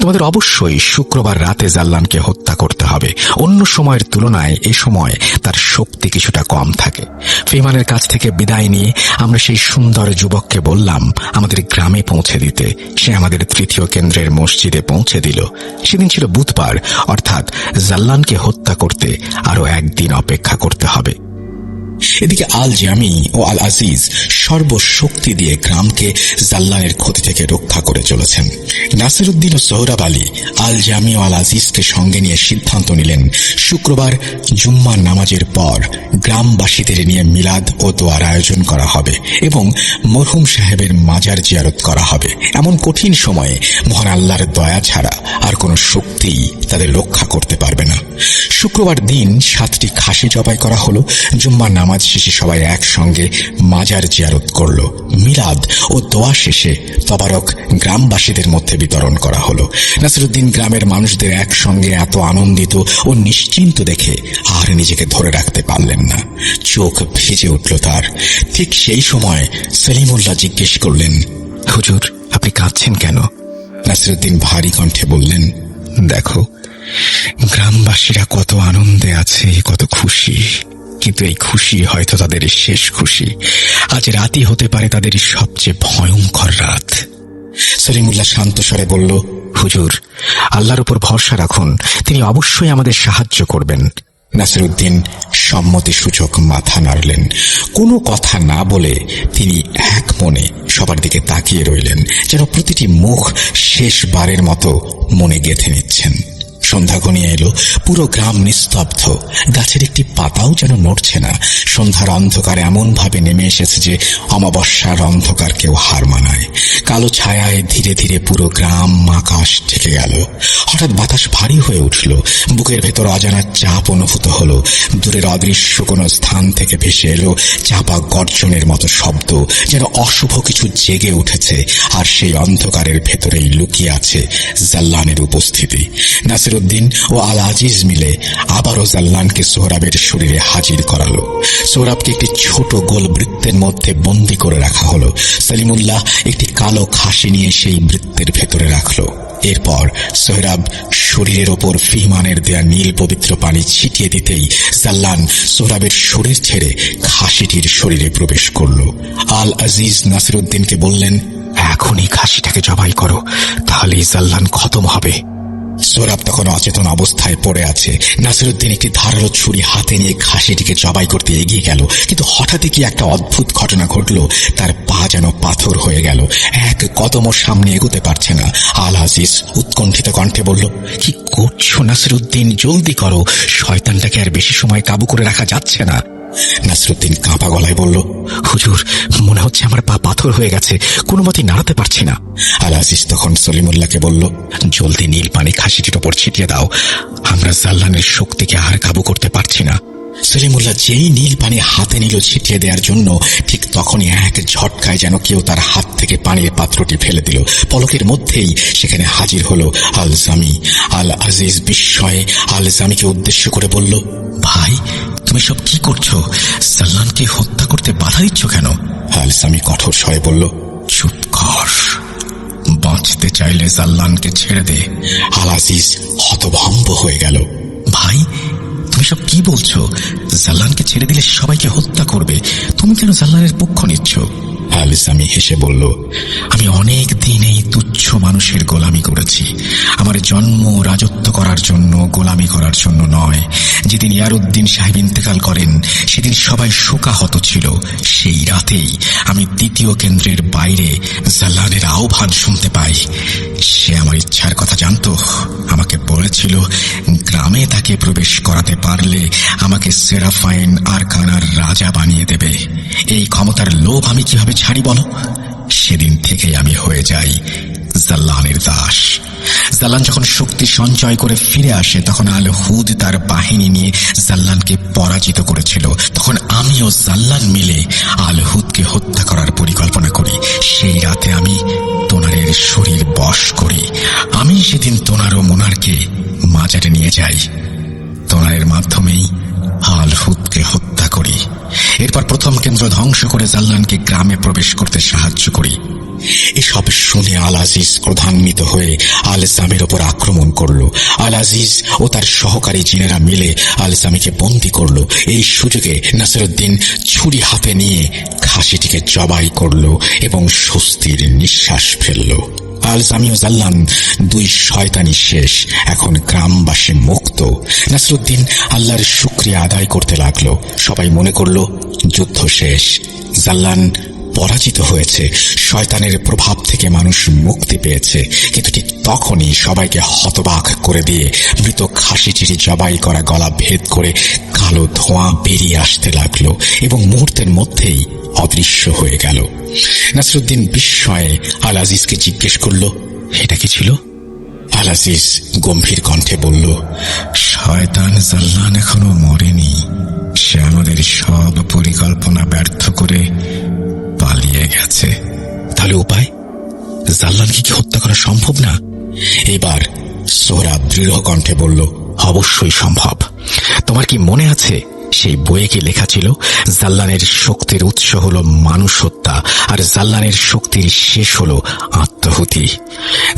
তোমাদের অবশ্যই শুক্রবার রাতে জাল্লানকে হত্যা করতে হবে। অন্য সময়ের তুলনায় এ সময় তার শক্তি কিছুটা কম থাকে। ফ্রিম্যানের কাছ থেকে বিদায় নিয়ে আমরা সেই সুন্দর যুবককে বললাম আমাদের গ্রামে পৌঁছে দিতে। সে আমাদের 3য় কেন্দ্রের মসজিদে পৌঁছে দিল। সেদিন ছিল বুধবার, অর্থাৎ জাল্লানকে হত্যা করতে আরো 1 দিন অপেক্ষা করতে হবে। এদিকে আল জামি ও আল আজিজ সর্বশক্তি দিয়ে গ্রামকে জাল্লানের ক্ষতি থেকে রক্ষা করে চলেছেন। নাসিরউদ্দিন ও সোহরাব আলী আল জামি ও আল আজিজকে সঙ্গে নিয়ে সিদ্ধান্ত নিলেন শুক্রবার জুম্মার নামাজের পর গ্রামবাসীদের নিয়ে মিলাদ ও দোয়ার আয়োজন করা হবে এবং মরহুম সাহেবের মাজার জিয়ারত করা হবে। এমন কঠিন সময়ে মহান আল্লাহর দয়া ছাড়া আর কোনো শক্তিই তাদের রক্ষা করতে পারবে না। শুক্রবার দিন 7টি খাসি জবাই করা হলো। জুম্মার নামাজ শেষে সবাই একসঙ্গে মাজার জিয়ারত করল। মিলাদ ও দোয়া শেষে তবারক গ্রামবাসীদের মধ্যে বিতরণ করা হলো। নাসিরউদ্দিন গ্রামের মানুষদের একসঙ্গে এত আনন্দিত ও নিশ্চিন্ত দেখে আর নিজেকে ধরে রাখতে পারলেন না। চোখ ভিজে উঠল তার। ঠিক সেই সময় সলিমুল্লাহ জিজ্ঞেস করলেন, হুজুর, আপনি কাঁদছেন কেন? নাসিরউদ্দিন ভারী কণ্ঠে বললেন, দেখো, গ্রামবাসীরা কত আনন্দে আছে, কত খুশি, কিন্তু এই খুশি হয়তো তাদের শেষ খুশি। আজ রাতই হতে পারে তাদের সবচেয়ে ভয়ঙ্কর রাত। সলিমুল্লাহ শান্ত স্বরে বলল, হুজুর, আল্লাহর উপর ভরসা রাখুন, তিনি অবশ্যই আমাদের সাহায্য করবেন। নাসিরউদ্দিন সম্মতিসূচক মাথা নাড়লেন। কোনো কথা না বলে তিনি এক মনে সবার দিকে তাকিয়ে রইলেন, যেন প্রতিটি মুখ শেষবারের মতো মনে গেঁথে নিচ্ছেন। সন্ধ্যা ঘনিয়ে এলো। পুরো গ্রাম নিস্তব্ধ। গাছের একটি পাতাও যেন নড়ছে না। সন্ধ্যার অন্ধকার এমন ভাবে নেমে এসেছে যে অমাবস্যার অন্ধকারকেও হার মানায়। কালো ছায়ায় ধীরে ধীরে পুরো গ্রাম আকাশ ঢেকে গেল। হঠাৎ বাতাস ভারী হয়ে উঠল। বুকের ভেতর অজানা চাপ অনুভূত হলো। দূরের অদৃশ্য কোনো স্থান থেকে ভেসে এলো চাপা গর্জনের মতো শব্দ, যেন অশুভ কিছু জেগে উঠেছে। আর সেই অন্ধকারের ভেতরেই লুকিয়ে আছে জাল্লানের উপস্থিতি। নাসিরউদ্দিন ও আল আজিজ মিলে আবারও জাল্লানকে সোহরাবের শরীরে হাজির করালো। সোহরাবকে একটি ছোট গোল বৃত্তের মধ্যে বন্দী করে রাখা হলো। সলিমুল্লাহ একটি কালো খাসি নিয়ে সেই বৃত্তের ভেতরে রাখল। এরপর সোহরাব শরীরের ওপর ফিহমানের দেয়া নীল পবিত্র পানি ছিটিয়ে দিতেই জাল্লান সোহরাবের শরীর ছেড়ে খাসিটির শরীরে প্রবেশ করল। আল আজিজ নাসিরউদ্দিনকে বললেন, এখনই খাসিটাকে জবাই করো, তাহলেই জাল্লান খতম হবে। সোহরাব তখন অচেতন অবস্থায় পড়ে আছে। নাসিরউদ্দিন একটি ধারালো ছুরি হাতে নিয়ে খাসিটিকে জবাই করতে এগিয়ে গেল, কিন্তু হঠাৎই কি একটা অদ্ভুত ঘটনা ঘটল। তার পা যেন পাথর হয়ে গেল। এক কদমও সামনে এগোতে পারছে না। আল আজিজ উৎকণ্ঠিত কণ্ঠে বলল, কি করছো নাসিরউদ্দিন? জলদি করো, শয়তানটাকে আর বেশি সময় কাবু করে রাখা যাচ্ছে না। নাসিরউদ্দিন কাঁপা গলায় বলল, হুজুর, মনে হচ্ছে আমার পা পাথর হয়ে গেছে, কোনো মতেই নাড়াতে পারছি না। আল আজিজ তখন সলিমুল্লাহকে বলল, জলদি নীল পানি খাসিটির ওপর ছিটিয়ে দাও, আমরা জাল্লানের শক্তিকে আর কাবু করতে পারছি না। সলিমুল্লাহ যেই নীল পানি হাতে নিল ছিটিয়ে দেওয়ার জন্য, ঠিক তখনই এক ঝটকায় যেন কেউ তার হাত থেকে পানির পাত্রটি ফেলে দিল। পলকের মধ্যেই সেখানে হাজির হলো আল জামি। আল আজিজ বিস্ময়ে আল জামিকে উদ্দেশ্য করে বলল, ভাই, তুমি সব কি করছো? জাল্লানকে হত্যা করতে বাধা দিচ্ছ কেন? আল জামি কঠোর স্বরে বলল, চুপ কর, বাঁচতে চাইলে জাল্লানকে ছেড়ে দে। আল আজিজ হতভম্ব হয়ে গেল। ভাই, তুমি সব কি বলছো? জাল্লানকে ছেড়ে দিলে সবাইকে হত্যা করবে, তুমি কেন জাল্লানের পক্ষ নিচ্ছ? আল ইসামি হেসে বলল, আমি অনেক দিন এই তুচ্ছ মানুষের গোলামি করেছি। আমার জন্ম রাজত্ব করার জন্য, গোলামি করার জন্য নয়। যেদিন ইয়ারউদ্দিন সাহেব ইন্তেকাল করেন সেদিন সবাই শোকাহত ছিল। সেই রাতেই আমি দ্বিতীয় কেন্দ্রের বাইরে জাল্লানের আহ্বান শুনতে পাই। সে আমার ইচ্ছার কথা জানত। আমাকে বলেছিল গ্রামে তাকে প্রবেশ করাতে পারলে আমাকে সেরাফাইন আরকানার রাজা বানিয়ে দেবে। এই ক্ষমতার লোভ আমি কিভাবে ছাড়ি বলো? সেদিন থেকেই আমি হয়ে যাই জাল্লানের দাস। জাল্লান যখন শক্তি সঞ্চয় করে ফিরে আসে তখন আল হুদ তার বাহিনী নিয়ে জাল্লানকে পরাজিত করেছিল। তখন আমি ও জাল্লান মিলে আল হুদকে হত্যা করার পরিকল্পনা করি। সেই রাতে আমি তোনারের শরীর বশ করি। আমি সেদিন তোনার ও মোনারকে মাজারে নিয়ে যাই। তোনারের মাধ্যমেই আল হুদকে হত্যা করি। এরপর প্রথম কেন্দ্র ধ্বংস করে জাল্লানকে গ্রামে প্রবেশ করতে সাহায্য করি। এসব শুনে আল আজিজ ক্রোধান্বিত হয়ে আল জামের ওপর আক্রমণ করল। আল আজিজ ও তার সহকারী জিনেরা মিলে আল জামিকে বন্দী করল। এই সুযোগে নাসিরউদ্দিন ছুরি হাতে নিয়ে খাসিটিকে জবাই করল এবং স্বস্তির নিঃশ্বাস ফেলল। আল জামি ও জাল্লান দুই শয়তানি শেষ। এখন গ্রামবাসী মুক্ত। নাসিরউদ্দিন আল্লাহর শুকরিয়া আদায় করতে লাগলো। সবাই মনে করল যুদ্ধ শেষ, জাল্লান পরাজিত হয়েছে, শয়তানের প্রভাব থেকে মানুষ মুক্তি পেয়েছে। কিন্তু ঠিক তখনই সবাইকে হতবাক করে দিয়ে মৃত খাসিটির জবাই করা গলা ভেদ করে কালো ধোঁয়া বেরিয়ে আসতে লাগলো এবং মুহূর্তের মধ্যেই অদৃশ্য হয়ে গেল। নাসিরউদ্দিন বিস্ময়ে আল আজিজকে জিজ্ঞেস করল, এটা কি ছিল? আল আজিজ গম্ভীর কণ্ঠে বলল, শয়তান জাল্লান এখনো মরেনি। সে আমাদের সব পরিকল্পনা ব্যর্থ করে পালিয়ে গেছে। তাহলে উপায়? জাল্লানকে কি হত্যা করা সম্ভব না? এবার সোহরাব দৃঢ় কণ্ঠে বলল, অবশ্যই সম্ভব। তোমার কি মনে আছে সেই বইয়ে কি লেখা ছিল, জাল্লানের শক্তির উৎস হলো মানুষ হত্যা আর জাল্লানের শক্তির শেষ হলো আত্মাহুতি।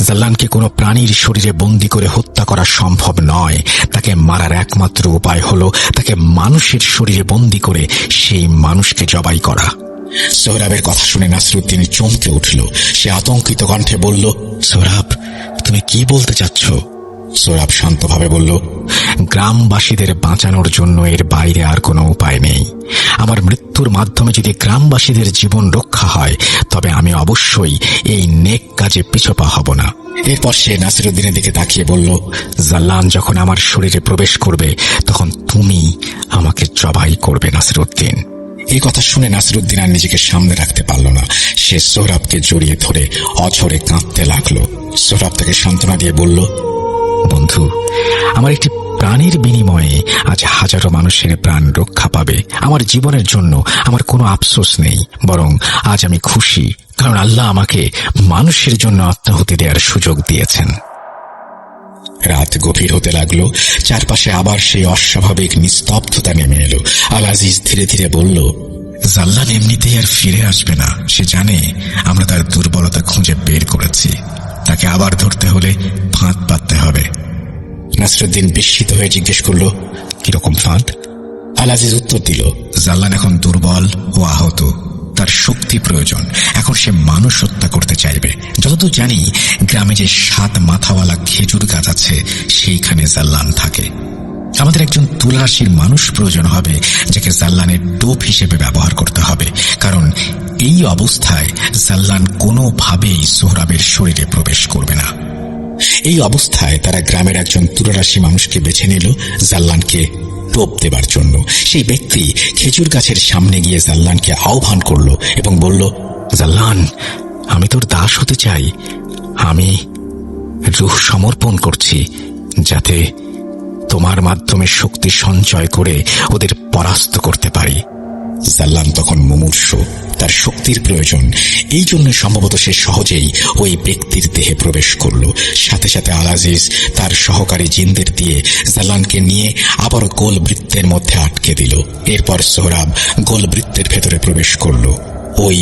জাল্লানকে কোনো প্রাণীর শরীরে বন্দী করে হত্যা করা সম্ভব নয়। তাকে মারার একমাত্র উপায় হলো তাকে মানুষের শরীরে বন্দী করে সেই মানুষকে জবাই করা। সোহরাবের কথা শুনে নাসিরউদ্দিন চমকে উঠল। সে আতঙ্কিত কণ্ঠে বলল, সোহরাব, তুমি কি বলতে চাচ্ছ? সোহরাব শান্তভাবে বলল, গ্রামবাসীদের বাঁচানোর জন্য এর বাইরে আর কোনো উপায় নেই। আমার মৃত্যুর মাধ্যমে যদি গ্রামবাসীদের জীবন রক্ষা হয় তবে আমি অবশ্যই এই নেক কাজে পিছপা হব না। এরপর সে নাসিরউদ্দিনের দিকে তাকিয়ে বলল, জাল্লান যখন আমার শরীরে প্রবেশ করবে তখন তুমি আমাকে জবাই করবে নাসিরউদ্দিন। এই কথা শুনে নাসিরউদ্দিন আর নিজেকে সামনে রাখতে পারল না। সে সোহরাবকে জড়িয়ে ধরে অঝরে কাঁদতে লাগলো। সোহরাব তাকে সান্ত্বনা দিয়ে বলল, বন্ধু, আমার একটি প্রাণের বিনিময়ে আজ হাজারো মানুষের প্রাণ রক্ষা পাবে। আমার জীবনের জন্য আমার কোনো আফসোস নেই, বরং আজ আমি খুশি, কারণ আল্লাহ আমাকে মানুষের জন্য আত্মাহুতি দেওয়ার সুযোগ দিয়েছেন। রাত গভীর হতে লাগলো। চারপাশে আবার সেই অস্বাভাবিক নিস্তব্ধতা নেমে এলো। আল আজিজ ধীরে ধীরে বলল, জাল্লান এমনিতেই আর ফিরে আসবে না। সে জানে আমরা তার দুর্বলতা খুঁজে বের করেছি। তাকে আবার ধরতে হলে ফাঁদ পাততে হবে। নাসিরউদ্দিন বিস্মিত হয়ে জিজ্ঞেস করল, কিরকম ফাঁদ? আল আজিজ উত্তর দিল, জাল্লান এখন দুর্বল ও আহত, তার শক্তি প্রয়োজন। এখন সে মানুষ হত্যা করতে চাইবে। যতদূর জানি গ্রামে যে 7 মাথাওয়ালা খেজুর গাছ আছে সেইখানে জাল্লান থাকে। আমাদের একজন তুলারাশির মানুষ প্রয়োজন হবে যাকে জাল্লানের টোপ হিসেবে ব্যবহার করতে হবে, কারণ এই অবস্থায় জাল্লান কোনোভাবেই সোহরাবের শরীরে প্রবেশ করবে না। এই অবস্থায় তারা গ্রামের একজন তুলারাশি মানুষকে বেছে নিল জাল্লানকে টোপ দেবার জন্য। সেই ব্যক্তি খেজুর গাছের সামনে গিয়ে জাল্লানকে আহ্বান করল এবং বলল, জাল্লান, আমি তোর দাস হতে চাই। আমি রূহ সমর্পণ করছি যাতে তোমার মাধ্যমে শক্তি সঞ্চয় করে ওদের পরাস্ত করতে পারি। জাল্লান তখন মুমূর্ষ, তার শক্তির প্রয়োজন। এই জন্য সম্ভবত সে সহজেই ওই ব্যক্তির দেহে প্রবেশ করল। সাথে সাথে আল আজিজ তার সহকারী জিনদের দিয়ে জাল্লানকে নিয়ে আবার গোল বৃত্তের মধ্যে আটকে দিল। এরপর সোহরাব গোল বৃত্তের ভেতরে প্রবেশ করল। ওই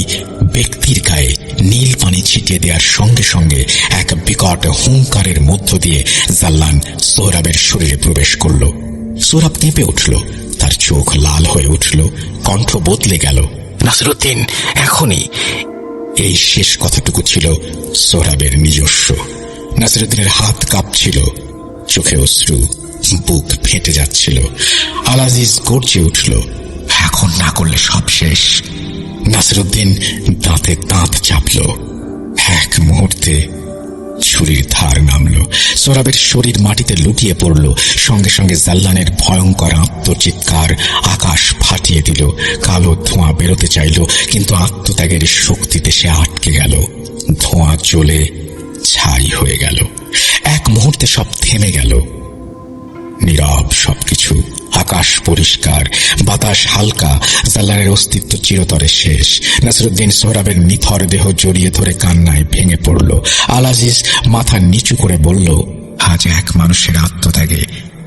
ব্যক্তির গায়ে নীল পানি ছিটিয়ে দেওয়ার সঙ্গে সঙ্গে এক বিকট হুঙ্কারের মধ্য দিয়ে জাল্লান সোহরাবের শরীরে প্রবেশ করল। সোহরাব কেঁপে উঠল, তার চোখ লাল হয়ে উঠল, কণ্ঠ বদলে গেল। নাসিরুদ্দিন, এখনই। এই শেষ কথাটুকু ছিল সোহরাবের নিজস্ব। নাসিরুদ্দিনের হাত কাঁপছিল, চোখে অশ্রু, বুক ফেটে যাচ্ছিল। আল আজিজ গর্জে উঠল, এখন না করলে সব শেষ। নাসিরুদ্দিন দাঁতে দাঁত চাপল। এক মুহূর্তে ছুরির ধার নামল, সোহরাবের শরীর মাটিতে লুটিয়ে পড়ল। সঙ্গে সঙ্গে জাল্লানের ভয়ঙ্কর আত্মচিৎকার আকাশ ফাটিয়ে দিল। কালো ধোঁয়া বেরোতে চাইল, কিন্তু আত্মত্যাগের শক্তিতে সে আটকে গেল। ধোঁয়া জ্বলে ছাই হয়ে গেল। এক মুহূর্তে সব থেমে গেল। নীরব সবকিছু, আকাশ পরিষ্কার, বাতাস হালকা। জাল্লানের অস্তিত্ব চিরতরে শেষ। নাসিরুদ্দিন সোহরাবের নিথর দেহ জড়িয়ে ধরে কান্নায় ভেঙে পড়ল। আল আজিজ মাথা নিচু করে বলল, আজ এক মানুষের আত্মত্যাগে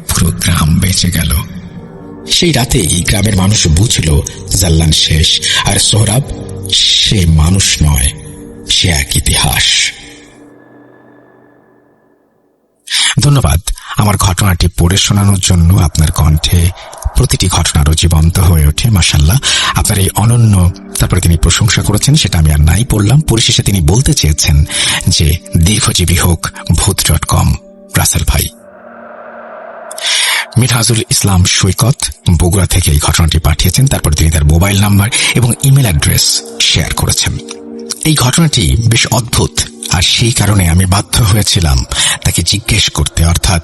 পুরো গ্রাম বেঁচে গেল। সেই রাতেই গ্রামের মানুষ বুঝল জাল্লান শেষ, আর সোহরাব সে মানুষ নয়, সে এক ইতিহাস। ধন্যবাদ আমার ঘটনাটি পড়ে শোনানোর জন্য। আপনার কণ্ঠে প্রতিটি ঘটনারও জীবন্ত হয়ে ওঠে। মাশাআল্লাহ, আপনার এই অনন্য, তারপরে তিনি প্রশংসা করেছেন, সেটা আমি আর নাই পড়লাম। পরিশেষে তিনি বলতে চেয়েছেন যে দীর্ঘজীবী হোক ভূত.com রাসেল ভাই। মিনহাজুল ইসলাম সৈকত বগুড়া থেকে এই ঘটনাটি পাঠিয়েছেন। তারপর তিনি তার মোবাইল নাম্বার এবং ইমেল অ্যাড্রেস শেয়ার করেছেন। এই ঘটনাটি বেশ অদ্ভুত, আর সেই কারণে আমি বাধ্য হয়েছিলাম তাকে জিজ্ঞেস করতে, অর্থাৎ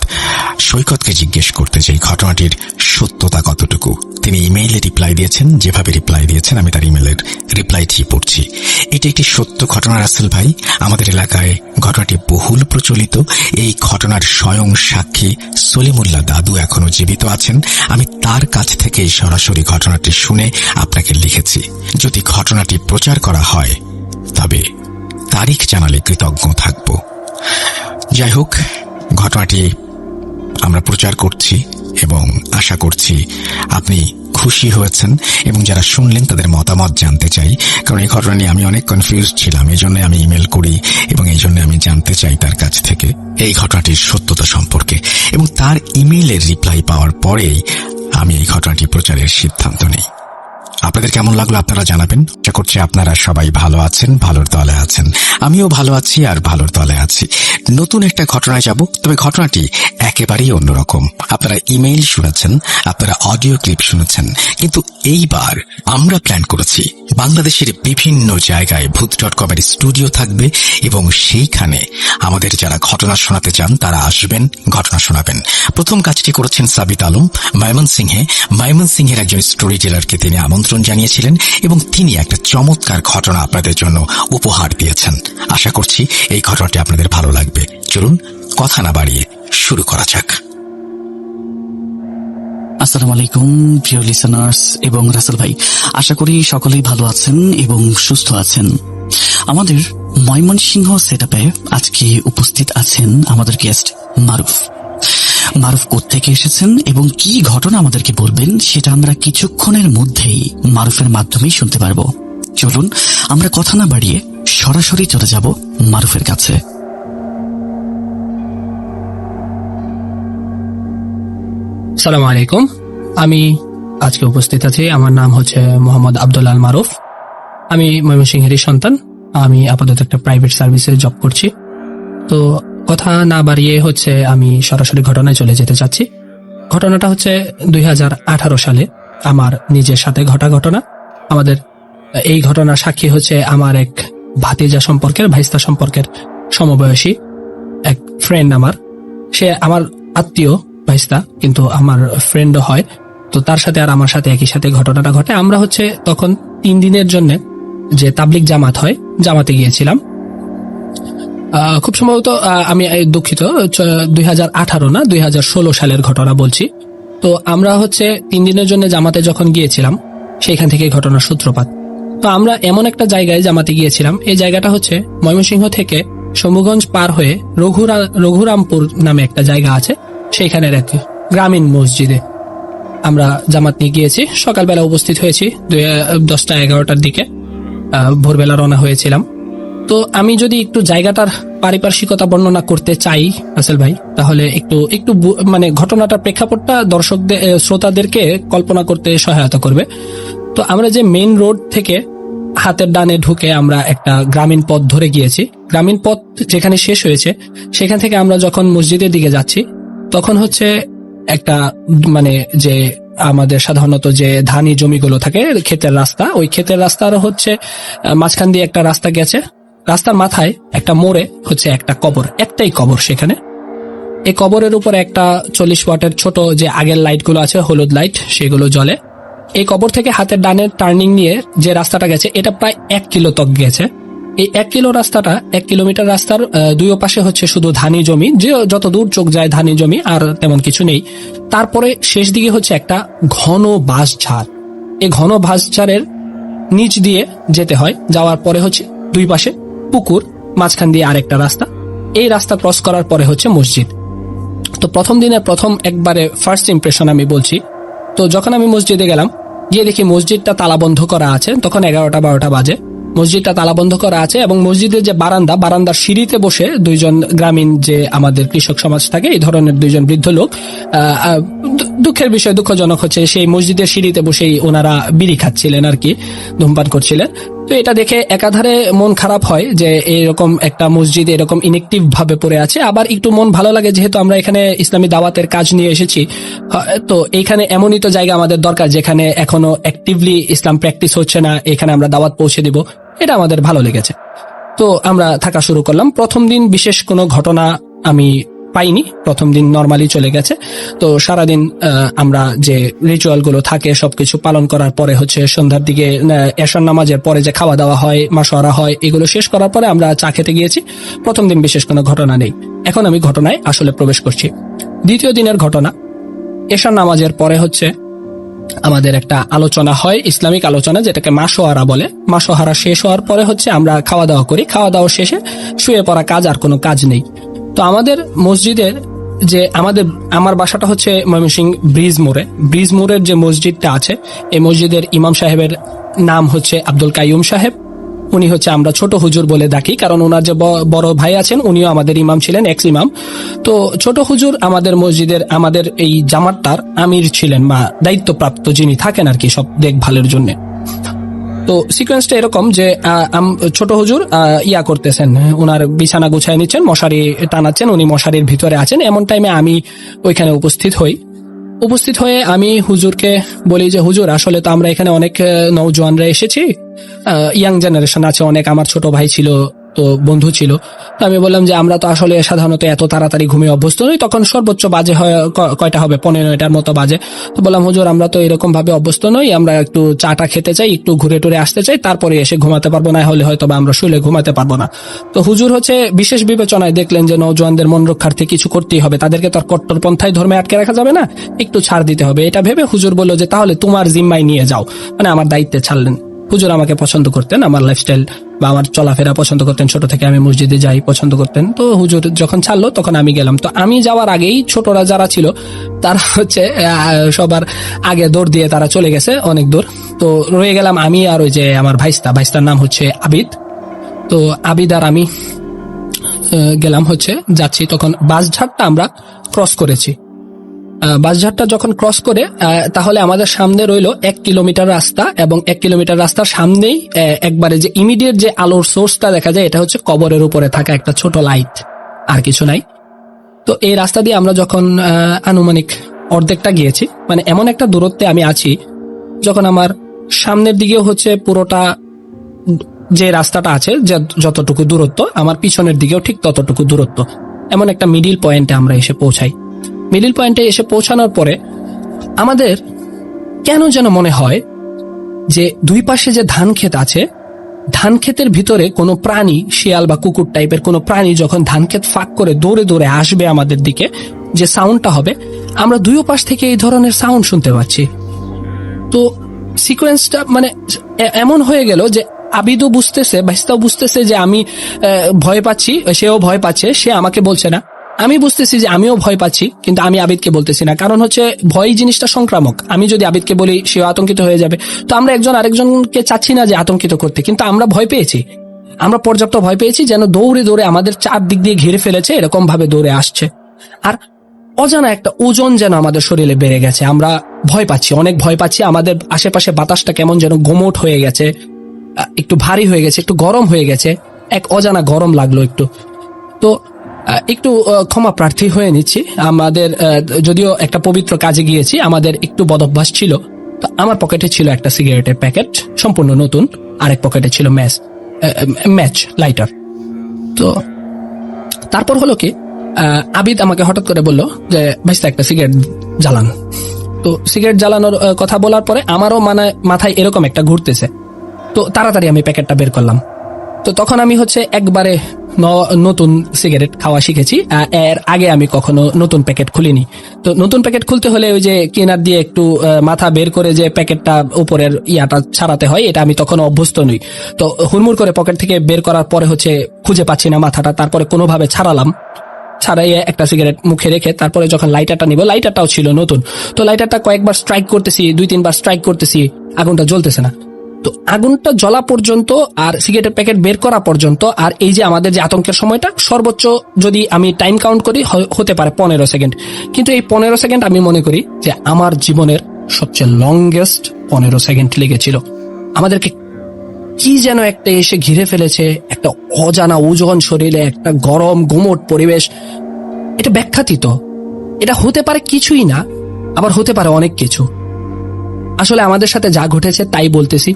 সৈকতকে জিজ্ঞেস করতে, যে এই ঘটনাটির সত্যতা কতটুকু। তিনি ইমেইলে রিপ্লাই দিয়েছেন। যেভাবে রিপ্লাই দিয়েছেন আমি তার ইমেলের রিপ্লাইটি পড়ছি। এটি একটি সত্য ঘটনা রাসেল ভাই। আমাদের এলাকায় ঘটনাটি বহুল প্রচলিত। এই ঘটনার স্বয়ং সাক্ষী সলিমুল্লাহ দাদু এখনো জীবিত আছেন। আমি তার কাছ থেকেই সরাসরি ঘটনাটি শুনে আপনাকে লিখেছি। যদি ঘটনাটি প্রচার করা হয় তবে তারিখ জানালে কৃতজ্ঞ থাকব। যাই হোক, ঘটনাটি আমরা প্রচার করছি এবং আশা করছি আপনি খুশি হয়েছেন, এবং যারা শুনলেন তাদের মতামত জানতে চাই। কারণ এই ঘটনা নিয়ে আমি অনেক কনফিউজ ছিলাম, এই জন্য আমি ইমেল করি এবং এই জন্য আমি জানতে চাই তার কাছ থেকে এই ঘটনাটির সত্যতা সম্পর্কে। এবং তার ইমেইলের রিপ্লাই পাওয়ার পরেই আমি এই ঘটনাটি প্রচারের সিদ্ধান্ত নিই। আপনাদের কেমন লাগলো আপনারা জানাবেন। আশা করছি আপনারা সবাই ভালো আছেন, ভালোর দলে আছেন। আমিও ভালো আছি আর ভালোর দলে আছি। নতুন একটা ঘটনায় যাব, তবে ঘটনাটি একেবারেই অন্যরকম। আপনারা ইমেইল শুনেছেন, আপনারা অডিও ক্লিপ শুনেছেন, কিন্তু এইবার আমরা প্ল্যান করেছি বাংলাদেশের বিভিন্ন জায়গায় ভূত.com এর স্টুডিও থাকবে, এবং সেইখানে আমাদের যারা ঘটনা শোনাতে চান তারা আসবেন, ঘটনা শোনাবেন। প্রথম কাজটি করেছেন সাবিত আলম ময়মনসিংহের একজন স্টোরি টেলারকে তিনি আমন্ত্রণ জানিয়েছিলেন, এবং তিনি একটা চমৎকার ঘটনা আপনাদের জন্য উপহার দিয়েছেন। আশা করছি এই ঘটনাটি আপনাদের ভালো লাগবে। চলুন কথা না বাড়িয়ে শুরু করা যাক। আসসালামু আলাইকুম প্রিয় লিসেনার্স এবং রাসেল ভাই, আশা করি সকলেই ভালো আছেন এবং সুস্থ আছেন। আমাদের ময়মনসিংহ সেটআপে আজকে উপস্থিত আছেন আমাদের গেস্ট মারুফ কোত্থেকে এসেছেন এবং কি ঘটনা আমাদেরকে বলবেন সেটা আমরা কিছুক্ষণের মধ্যেই মারুফের মাধ্যমেই শুনতে পারবো। চলুন আমরা কথা না বাড়িয়ে সরাসরি চলে যাব মারুফের কাছে। আসসালামু আলাইকুম, আমি আজকে উপস্থিত আছি। আমার নাম হচ্ছে মোহাম্মদ আব্দুল আল মারুফ। আমি ময়মনসিংহেরই সন্তান। আমি আপাতত একটা প্রাইভেট সার্ভিসে জব করছি। তো কথা না বাড়িয়ে হচ্ছে আমি সরাসরি ঘটনায় চলে যেতে চাচ্ছি। ঘটনাটা হচ্ছে 2018 সালে আমার নিজের সাথে ঘটা ঘটনা। আমাদের এই ঘটনার সাক্ষী হচ্ছে আমার এক ভাতিজা সম্পর্কের, ভাইস্তা সম্পর্কের সমবয়সী এক ফ্রেন্ড। সে আমার আত্মীয় ভাইস্তা, কিন্তু আমার ফ্রেন্ডও হয়। তো তার সাথে আর আমার সাথে একই সাথে ঘটনাটা ঘটে। আমরা হচ্ছে তখন 3 দিনের জন্য যে তাবলিগ জামাত হয়, জামাতে গিয়েছিলাম। খুব সম্ভবত আমি দুঃখিত, 2018 না 2016 সালের ঘটনা বলছি। তো আমরা হচ্ছে 3 দিনের জন্য জামাতে যখন গিয়েছিলাম, সেইখান থেকে ঘটনার সূত্রপাত। তো আমরা এমন একটা জায়গায় জামাতে গিয়েছিলাম, এই জায়গাটা হচ্ছে ময়মনসিংহ থেকে শম্ভুগঞ্জ পার হয়ে রঘুরামপুর নামে একটা জায়গা আছে, সেইখানের এক গ্রামীণ মসজিদে আমরা জামাত নিয়ে গিয়েছি। সকালবেলা উপস্থিত হয়েছি 10টা 11টার দিকে, ভোরবেলা রওনা হয়েছিলাম। তো আমি যদি একটু জায়গাটার পারিপার্শ্বিকতা বর্ণনা করতে চাই রাসেল ভাই, তাহলে একটু একটু মানে ঘটনাটার প্রেক্ষাপটটা দর্শকদের শ্রোতাদেরকে কল্পনা করতে সহায়তা করবে। তো আমরা যে মেইন রোড থেকে হাতের ডানে ঢুকে আমরা একটা গ্রামীণ পথ ধরে গিয়েছি। গ্রামীণ পথ যেখানে শেষ হয়েছে সেখান থেকে আমরা যখন মসজিদের দিকে যাচ্ছি তখন হচ্ছে একটা মানে যে আমাদের সাধারণত যে ধানি জমিগুলো থাকে ক্ষেতের রাস্তা, ওই ক্ষেতের রাস্তার হচ্ছে মাঝখান দিয়ে একটা রাস্তা গেছে। রাস্তার মাথায় একটা মোড়ে হচ্ছে একটা কবর, একটাই কবর সেখানে। এই কবরের উপর একটা 40 ওয়াটের ছোট যে আগের লাইটগুলো আছে হলুদ লাইট, সেগুলো জ্বলে। এই কবর থেকে হাতের ডানের টার্নিং নিয়ে যে রাস্তাটা গেছে এটা প্রায় 1 কিলো তক গেছে। এই 1 কিলো রাস্তাটা 1 কিলোমিটার রাস্তার দুই পাশে হচ্ছে শুধু ধানি জমি, যে যত দূর চোখ যায় ধানি জমি, আর তেমন কিছু নেই। তারপরে শেষ দিকে হচ্ছে একটা ঘন বাঁশঝাড়। এই ঘন বাঁশঝাড়ের নিচ দিয়ে যেতে হয়, যাওয়ার পরে হচ্ছে দুই পাশে পুকুর, মাঝখান দিয়ে আরেকটা রাস্তা। এই রাস্তা ক্রস করার পরে হচ্ছে মসজিদ। তো প্রথম দিনের প্রথম একবারে ফার্স্ট ইমপ্রেশন আমি বলছি। তো যখন আমি মসজিদে গেলাম, গিয়ে দেখি মসজিদটা তালাবন্ধ করা আছে। তখন 11টা-12টা বাজে। মসজিদটা তালাবন্ধ করা আছে এবং মসজিদের যে বারান্দার সিঁড়িতে বসে দুইজন গ্রামীণ যে আমাদের কৃষক সমাজ থাকে, এই ধরনের দুইজন বৃদ্ধ লোক, দুঃখের বিষয়, দুঃখজনক হচ্ছে সেই মসজিদের সিঁড়িতে বসেই ওনারা বিড়ি খাচ্ছিলেন আর কি, ধূমপান করছিলেন। তো এটা দেখে একাধারে মন খারাপ হয় যে এরকম একটা মসজিদ এরকম ইনএক্টিভ ভাবে পড়ে আছে, আবার একটু মন ভালো লাগে যেহেতু আমরা এখানে ইসলামী দাওয়াতের কাজ নিয়ে এসেছি। তো এইখানে এমনই তো জায়গা আমাদের দরকার যেখানে এখনো অ্যাক্টিভলি ইসলাম প্র্যাকটিস হচ্ছে না, এখানে আমরা দাওয়াত পৌঁছে দিব, এটা আমাদের ভালো লেগেছে। তো আমরা থাকা শুরু করলাম। প্রথম দিন বিশেষ কোনো ঘটনা আমি পাইনি, প্রথম দিন নরমালি চলে গেছে। তো সারাদিন আমরা যে রিচুয়াল গুলো থাকে সবকিছু পালন করার পরে হচ্ছে সন্ধ্যার দিকে এশার নামাজের পরে যে খাওয়া দাওয়া হয়, মাশওয়ারা হয়, এগুলো শেষ করার পরে আমরা চা খেতে গিয়েছি। প্রথম দিন বিশেষ কোনো ঘটনা নেই। এখন আমি ঘটনায় আসলে প্রবেশ করছি। দ্বিতীয় দিনের ঘটনা, এশার নামাজের পরে হচ্ছে আমাদের একটা আলোচনা হয়, ইসলামিক আলোচনা, যেটাকে মাশওয়ারা বলে। মাশওয়ারা শেষ হওয়ার পরে হচ্ছে আমরা খাওয়া দাওয়া করি। খাওয়া দাওয়া শেষে শুয়ে পড়া কাজ, আর কোনো কাজ নেই। তো আমাদের মসজিদের যে আমার বাসাটা হচ্ছে ময়মনসিংহ ব্রিজ মোড়ের যে মসজিদটা আছে, এই মসজিদের ইমাম সাহেবের নাম হচ্ছে আব্দুল কাইয়ুম সাহেব। উনি হচ্ছে আমরা ছোট হুজুর বলে ডাকি, কারণ ওনার যে বড় ভাই আছেন উনিও আমাদের ইমাম ছিলেন, এক্স ইমাম। তো ছোট হুজুর আমাদের মসজিদের, আমাদের এই জামাতটার আমির ছিলেন বা দায়িত্বপ্রাপ্ত যিনি থাকেন আর কি সব দেখভালের জন্য। তো সিকোয়েন্সটা এরকম যে ছোট হুজুর ইয়া করতেছেন, ওনার বিছানা গুছায় নিচ্ছেন, মশারি টানাচ্ছেন, উনি মশারির ভিতরে আছেন। এমন টাইমে আমি ওইখানে উপস্থিত হয়ে আমি হুজুরকে বলি যে হুজুর, আসলে তো আমরা এখানে অনেক নওজোয়ানরা এসেছি, ইয়াং জেনারেশন আছে অনেক, আমার ছোট ভাই ছিল, তো বন্ধু ছিল। তো আমি বললাম যে আমরা তো আসলে সাধারণত এত তাড়াতাড়ি ঘুমিয়ে অভ্যস্ত নই। তখন সর্বোচ্চ বাজে হয় কয়টা হবে, 15টার মতো বাজে। তো বললাম হুজুর, আমরা তো এরকম ভাবে অভ্যস্ত নই, আমরা একটু চাটা খেতে চাই, একটু ঘুরে টুরে আসতে চাই, তারপরে এসে ঘুমাতে পারবো, না হলে হয়তো আমরা শুলে ঘুমাতে পারবো না। তো হুজুর হচ্ছে বিশেষ বিবেচনায় দেখলেন যে নওজোয়ানদের মন রক্ষার্থে কিছু করতেই হবে, তাদেরকে তো আর কট্টরপন্থায় ধর্মে আটকে রাখা যাবে না, একটু ছাড় দিতে হবে। এটা ভেবে হুজুর বলল যে তাহলে তোমার জিম্মায় নিয়ে যাও, মানে আমার দায়িত্বে ছাড়লেন। হুজুর আমাকে পছন্দ করতেন, আমার লাইফস্টাইল বা আমার চলাফেরা পছন্দ করতেন, ছোট থেকে আমি মসজিদে যাই পছন্দ করতেন। তো হুজুর যখন ছাড়লো তখন আমি গেলাম। তো আমি যাওয়ার আগেই ছোটরা যারা ছিল তারা হচ্ছে সবার আগে দৌড় দিয়ে তারা চলে গেছে অনেক দূর। তো রয়ে গেলাম আমি আর ওই যে আমার ভাইস্তার নাম হচ্ছে আবিদ। তো আবিদ আর আমি গেলাম হচ্ছে, যাচ্ছি। তখন বাসঝাড়টা আমরা ক্রস করেছি। বাসঝাড়টা যখন ক্রস করে তাহলে আমাদের সামনে রইলো 1 কিলোমিটার রাস্তা, এবং 1 কিলোমিটার রাস্তার সামনেই একবারে যে ইমিডিয়েট যে আলোর সোর্সটা দেখা যায়, এটা হচ্ছে কবরের উপরে থাকা একটা ছোট লাইট, আর কিছু নাই। তো এই রাস্তা দিয়ে আমরা যখন আনুমানিক অর্ধেকটা গিয়েছি, মানে এমন একটা দূরত্বে আমি আছি, যখন আমার সামনের দিকেও হচ্ছে পুরোটা যে রাস্তাটা আছে যতটুকু দূরত্ব, আমার পিছনের দিকেও ঠিক ততটুকু দূরত্ব। এমন একটা মিডিল পয়েন্টে আমরা এসে পৌঁছাই। মিডিল পয়েন্টে এসে পৌঁছানোর পরে আমাদের কেন যেন মনে হয় যে দুই পাশে যে ধান ক্ষেত আছে, ধান ক্ষেতের ভিতরে কোনো প্রাণী, শিয়াল বা কুকুর টাইপের কোনো প্রাণী যখন ধান ক্ষেত ফাঁক করে দৌড়ে দৌড়ে আসবে আমাদের দিকে, যে সাউন্ডটা হবে, আমরা দুই পাশ থেকে এই ধরনের সাউন্ড শুনতে পাচ্ছি। তো সিকোয়েন্সটা মানে এমন হয়ে গেল যে আবিদও বুঝতেছে, ভাইস্তাও বুঝতেছে যে আমি ভয় পাচ্ছি, সেও ভয় পাচ্ছে, সে আমাকে বলছে না। আমি বুঝতেছি যে আমিও ভয় পাচ্ছি, কিন্তু আমি আবিদকে বলতেছি না, কারণ হচ্ছে ভয় জিনিসটা সংক্রামক। আমি যদি আবিদকে বলি সেও আতঙ্কিত হয়ে যাবে। তো আমরা একজন আরেকজনকে চাচ্ছি না যে আতঙ্কিত করতে, কিন্তু আমরা ভয় পেয়েছি। আমরা পর্যাপ্ত ভয় পেয়েছি, যেন দৌড়ে দৌড়ে আমাদের চারদিক দিয়ে ঘিরে ফেলেছে, এরকম ভাবে দৌড়ে আসছে। আর অজানা একটা ওজন যেন আমাদের শরীরে বেড়ে গেছে, আমরা ভয় পাচ্ছি, অনেক ভয় পাচ্ছি। আমাদের আশেপাশে বাতাসটা কেমন যেন গোমট হয়ে গেছে, একটু ভারী হয়ে গেছে, একটু গরম হয়ে গেছে, এক অজানা গরম লাগলো একটু। তো একটু ক্ষমা প্রার্থী হয়ে নিচ্ছি, আমাদের যদিও একটা পবিত্র কাজে গিয়েছি, আমাদের একটু বদভ্যাস ছিল। তো আমার পকেটে ছিল একটা সিগারেটের প্যাকেট সম্পূর্ণ নতুন, আরেক পকেটে ছিল ম্যাচ লাইটার। তো তারপর হলো কি, আবিদ আমাকে হঠাৎ করে বলল যে ভাইস্তা একটা সিগারেট জ্বালান। তো সিগারেট জ্বালানোর কথা বলার পরে আমারও মাথায় এরকম একটা ঘুরতেছে। তো তাড়াতাড়ি আমি প্যাকেটটা বের করলাম। তো তখন আমি একবারে নতুন সিগারেট খাওয়া শিখেছি, এর আগে আমি কখনো নতুন প্যাকেট খুলিনি। তো নতুন প্যাকেট খুলতে হলে ওই যে কিনার দিয়ে একটু মাথা বের করে যে প্যাকেটটা উপরের ইয়াটা ছাড়াতে হয়, এটা আমি তখন অভ্যস্ত নই। তো হুড়মুড় করে পকেট থেকে বের করার পরে খুঁজে পাচ্ছি না মাথাটা, তারপরে কোনোভাবে ছাড়াইয়ে একটা সিগারেট মুখে রেখে তারপরে যখন লাইটারটা নিব, লাইটারটাও ছিল নতুন। তো লাইটারটা কয়েকবার স্ট্রাইক করতেছি, 2-3 বার স্ট্রাইক করতেছি, আগুনটা জ্বলতেছে না। তো আগুনটা জ্বলা পর্যন্ত আর সিগারেটের প্যাকেট বের করা পর্যন্ত আর এই যে আমাদের যে আতঙ্কের সময়টা, সর্বোচ্চ যদি আমি টাইম কাউন্ট করি হতে পারে 15 সেকেন্ড। কিন্তু এই 15 সেকেন্ড আমি মনে করি যে আমার জীবনের সবচেয়ে লংগেস্ট 15 সেকেন্ড লেগেছিল। আমাদেরকে কি যেন একটা এসে ঘিরে ফেলেছে, একটা অজানা ওজন শরীরে, একটা গরম গুমোট পরিবেশ। এটা ব্যাখ্যাতীত, এটা হতে পারে কিছুই না, আবার হতে পারে অনেক কিছু। আসলে আমাদের সাথে যা ঘটেছে তাই বলতেছি।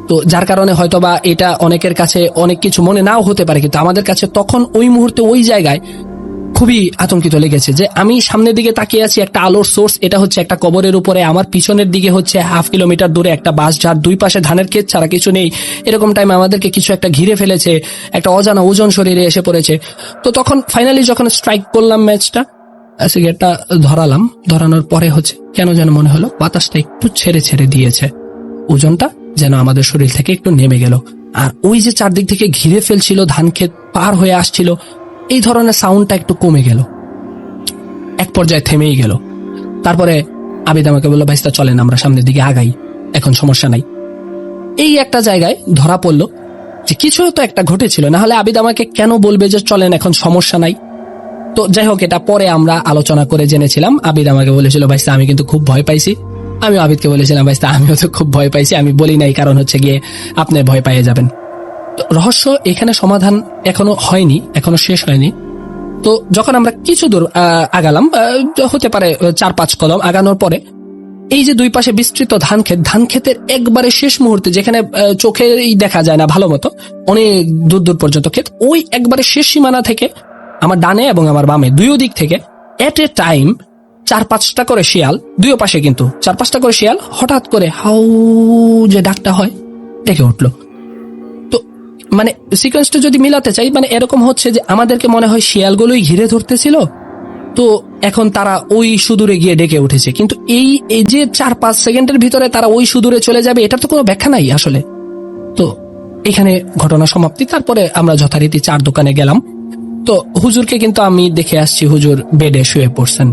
তো যার কারণে হয়তোবা এটা অনেকের কাছে অনেক কিছু মনে নাও হতে পারে, কিন্তু আমাদের কাছে তখন ওই মুহূর্তে ওই জায়গায় খুবই আতঙ্কিত লেগেছে যে আমি সামনের দিকে তাকিয়ে আছি, একটা আলোর সোর্স, এটা একটা কবরের উপরে, আমার পিছনের দিকে 1/2 কিলোমিটার দূরে একটা বাস, যার দুই পাশে ধানের ক্ষেত ছাড়া কিছু নেই। এরকম টাইম আমাদেরকে কিছু একটা ঘিরে ফেলেছে, একটা অজানা ওজন শরীরে এসে পড়েছে। তো তখন ফাইনালি যখন স্ট্রাইক করলাম ম্যাচটা, সিগারেটটা ধরানোর পরে কেন যেন মনে হলো বাতাসটা একটু ছেড়ে ছেড়ে দিয়েছে, ওজনটা যেন আমাদের শরীর থেকে একটু নেমে গেল। আর ওই যে চারদিক থেকে ঘিরে ফেলছিল, ধান ক্ষেত পার হয়ে আসছিল, এই ধরনের সাউন্ডটা একটু কমে গেল, এক পর্যায়ে থেমেই গেল। তারপরে আবিদ আমাকে বললো ভাইস্তা চলেন আমরা সামনের দিকে আগাই, এখন সমস্যা নাই। এই একটা জায়গায় ধরা পড়লো যে কিছু তো একটা ঘটেছিল, না হলে আবিদ আমাকে কেন বলবে যে চলেন এখন সমস্যা নাই। তো যাই হোক, এটা পরে আমরা আলোচনা করে জেনেছিলাম। আবিদ আমাকে বলেছিল ভাইস্তা আমি কিন্তু খুব ভয় পাইছি। আমি আবিদকে বলেছিলাম ভাইস্তা আমিও তো খুব ভয় পাইছি, আমি বলি নাই কারণ গিয়ে আপনি ভয় পাইয়ে যাবেন। তো রহস্য এখানে সমাধান এখনো হয়নি, এখনো শেষ হয়নি। তো যখন আমরা কিছু দূর আগালাম, হতে পারে 4-5 কদম আগানোর পরে এই যে দুই পাশে বিস্তৃত ধান ক্ষেতের একবারে শেষ মুহূর্তে, যেখানে চোখেই দেখা যায় না ভালো মতো, অনেক দূর দূর পর্যন্ত ক্ষেত, ওই একবারে শেষ সীমানা থেকে আমার ডানে এবং আমার বামে দুই দিক থেকে এট এ টাইম 4-5টা করে শিয়াল, দুই পাশে কিন্তু 4-5টা করে শিয়াল হঠাৎ করে হাউ যে ডাকটা হয় ডেকে উঠলো। তো সিকোয়েন্সটা যদি মিলাতে চাই, এরকম হচ্ছে যে আমাদেরকে মনে হয় শিয়ালগুলোই ঘিরে ধরতেছিল, তো এখন তারা ওই সুদূরে গিয়ে ডেকে উঠেছে। কিন্তু এই যে 4-5 সেকেন্ডের ভিতরে তারা ওই সুদূরে চলে যাবে, এটার তো কোনো ব্যাখ্যা নাই আসলে। তো এখানে ঘটনা সমাপ্তি। তারপরে আমরা যথারীতি 4 দোকানে গেলাম। তো হুজুরকে কিন্তু আমি দেখে আসছি, হুজুর বেডে শুয়ে পড়ছেন।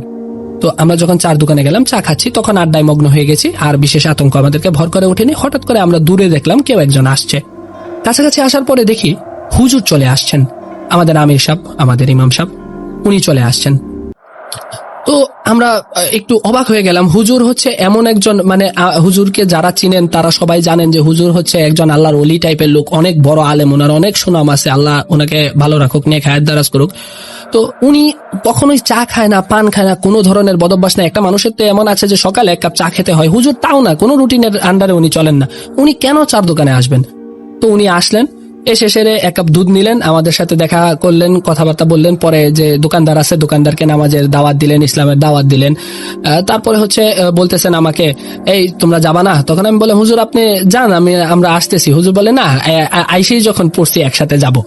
তো আমরা যখন 4 দোকানে গেলাম, চা খাচ্ছি, তখন আড্ডায় মগ্ন হয়ে গেছি, আর বিশেষ আতঙ্ক আমাদেরকে ভর করে ওঠেনি। হঠাৎ করে আমরা দূরে দেখলাম কেউ একজন আসছে। কাছাকাছি আসার পরে দেখি হুজুর চলে আসছেন, আমাদের আমির সাহেব, আমাদের ইমাম সাহেব, উনি চলে আসছেন। তো আমরা একটু অবাক হয়ে গেলাম। হুজুর এমন একজন, হুজুরকে যারা চিনেন তারা সবাই জানেন যে হুজুর একজন আল্লাহর ওলি টাইপের লোক, অনেক বড় আলেম, ওনার অনেক সুনাম আছে, আল্লাহ ওনাকে ভালো রাখুক, নিয়ে খায়ের দারাজ করুক। তো উনি কখনোই চা খায় না, পান খায় না, কোনো ধরনের বদভ্যাস না। একটা মানুষের তো এমন আছে যে সকালে 1 কাপ চা খেতে হয়, হুজুর তাও না, কোনো রুটিনের আন্ডারে উনি চলেন না। উনি কেন 4 দোকানে আসবেন? তো উনি আসলেন, এসে সেরে 1 কাপ দুধ নিলেন, আমাদের সাথে দেখা করলেন, কথাবার্তা বললেন। পরে যে দোকানদার আছে, দোকানদারকে নামাজের দাওয়াত দিলেন, ইসলামের দাওয়াত দিলেন। তারপরে বলতেছেন আমাকে, এই তোমরা যাবা না? তখন আমি বললাম হুজুর আপনি যান, আমরা আসতেছি। হুজুর বলে না, আইসেই যখন পড়ছি একসাথে যাব।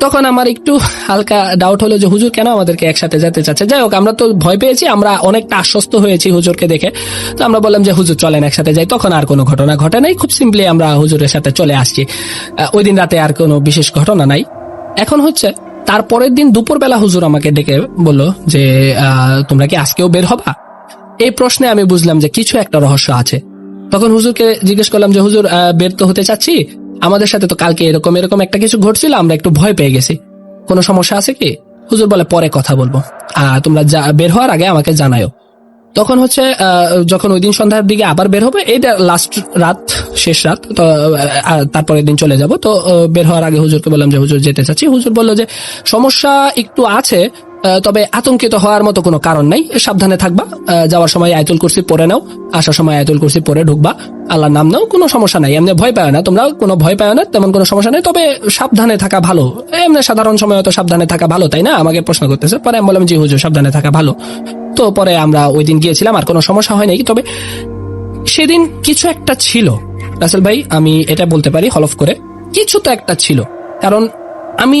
তখন আমার একটু হালকা ডাউট হলো যে হুজুর কেন আমাদেরকে একসাথে যেতে চাচ্ছে। যাই হোক, আমরা তো ভয় পেয়েছি, আমরা অনেকটা আশ্বস্ত হয়েছি হুজুরকে দেখে। তো আমরা বললাম যে হুজুর চলেন একসাথে যাই। তখন আর কোনো ঘটনা ঘটে নাই, খুব সিম্পলি আমরা হুজুরের সাথে চলে আসছি। ওই দিন রাতে আর কোনো বিশেষ ঘটনা নাই। এখন তারপরের দিন দুপুরবেলা হুজুর আমাকে ডেকে বলল যে তোমরা কি আজকেও বের হবা? এই প্রশ্নে আমি বুঝলাম যে কিছু একটা রহস্য আছে। তখন হুজুরকে জিজ্ঞেস করলাম যে হুজুর বের তো হতে চাচ্ছি, আমাদের সাথে তো কালকে এরকম এরকম একটা কিছু ঘটছিল, আমরা একটু ভয় পেয়ে গেছি, কোনো সমস্যা আছে কি? হুজুর বলে পরে কথা বলবো, তোমরা বের হওয়ার আগে আমাকে জানাও। তখন হচ্ছে যখন ওই দিন সন্ধ্যার দিকে আবার বের হবে, এইটা লাস্ট রাত, শেষ রাত, তো তারপরের দিন চলে যাব। তো বের হওয়ার আগে হুজুরকে বললাম যে হুজুর যেতে চাচ্ছি। হুজুর বললো যে সমস্যা একটু আছে, তবে আতঙ্কিত হওয়ার মতো কোনো কারণ নাই, সাবধানে থাকবা, যাওয়ার সময় আয়াতুল কুরসি পড়ে নাও, আসার সময় আয়াতুল কুরসি পড়ে ঢুকবা, আল্লাহর নাম নাও, কোনো সমস্যা নাই, এমনি ভয় পায় না, তোমরা কোনো ভয় পায় না, তেমন কোনো সমস্যা নেই, তবে সাবধানে থাকা ভালো। এমনি সাধারণ সময় তো সাবধানে থাকা ভালো, তাই না? আমাকে প্রশ্ন করতেছে। পরে আমি বললাম জি হুজুর, সাবধানে থাকা ভালো। তো পরে আমরা ওই দিন গিয়েছিলাম, আর কোনো সমস্যা হয় নাই। তবে সেদিন কিছু একটা ছিল রাসেল ভাই, আমি এটা বলতে পারি হলফ করে, কিছু তো একটা ছিল। কারণ আমি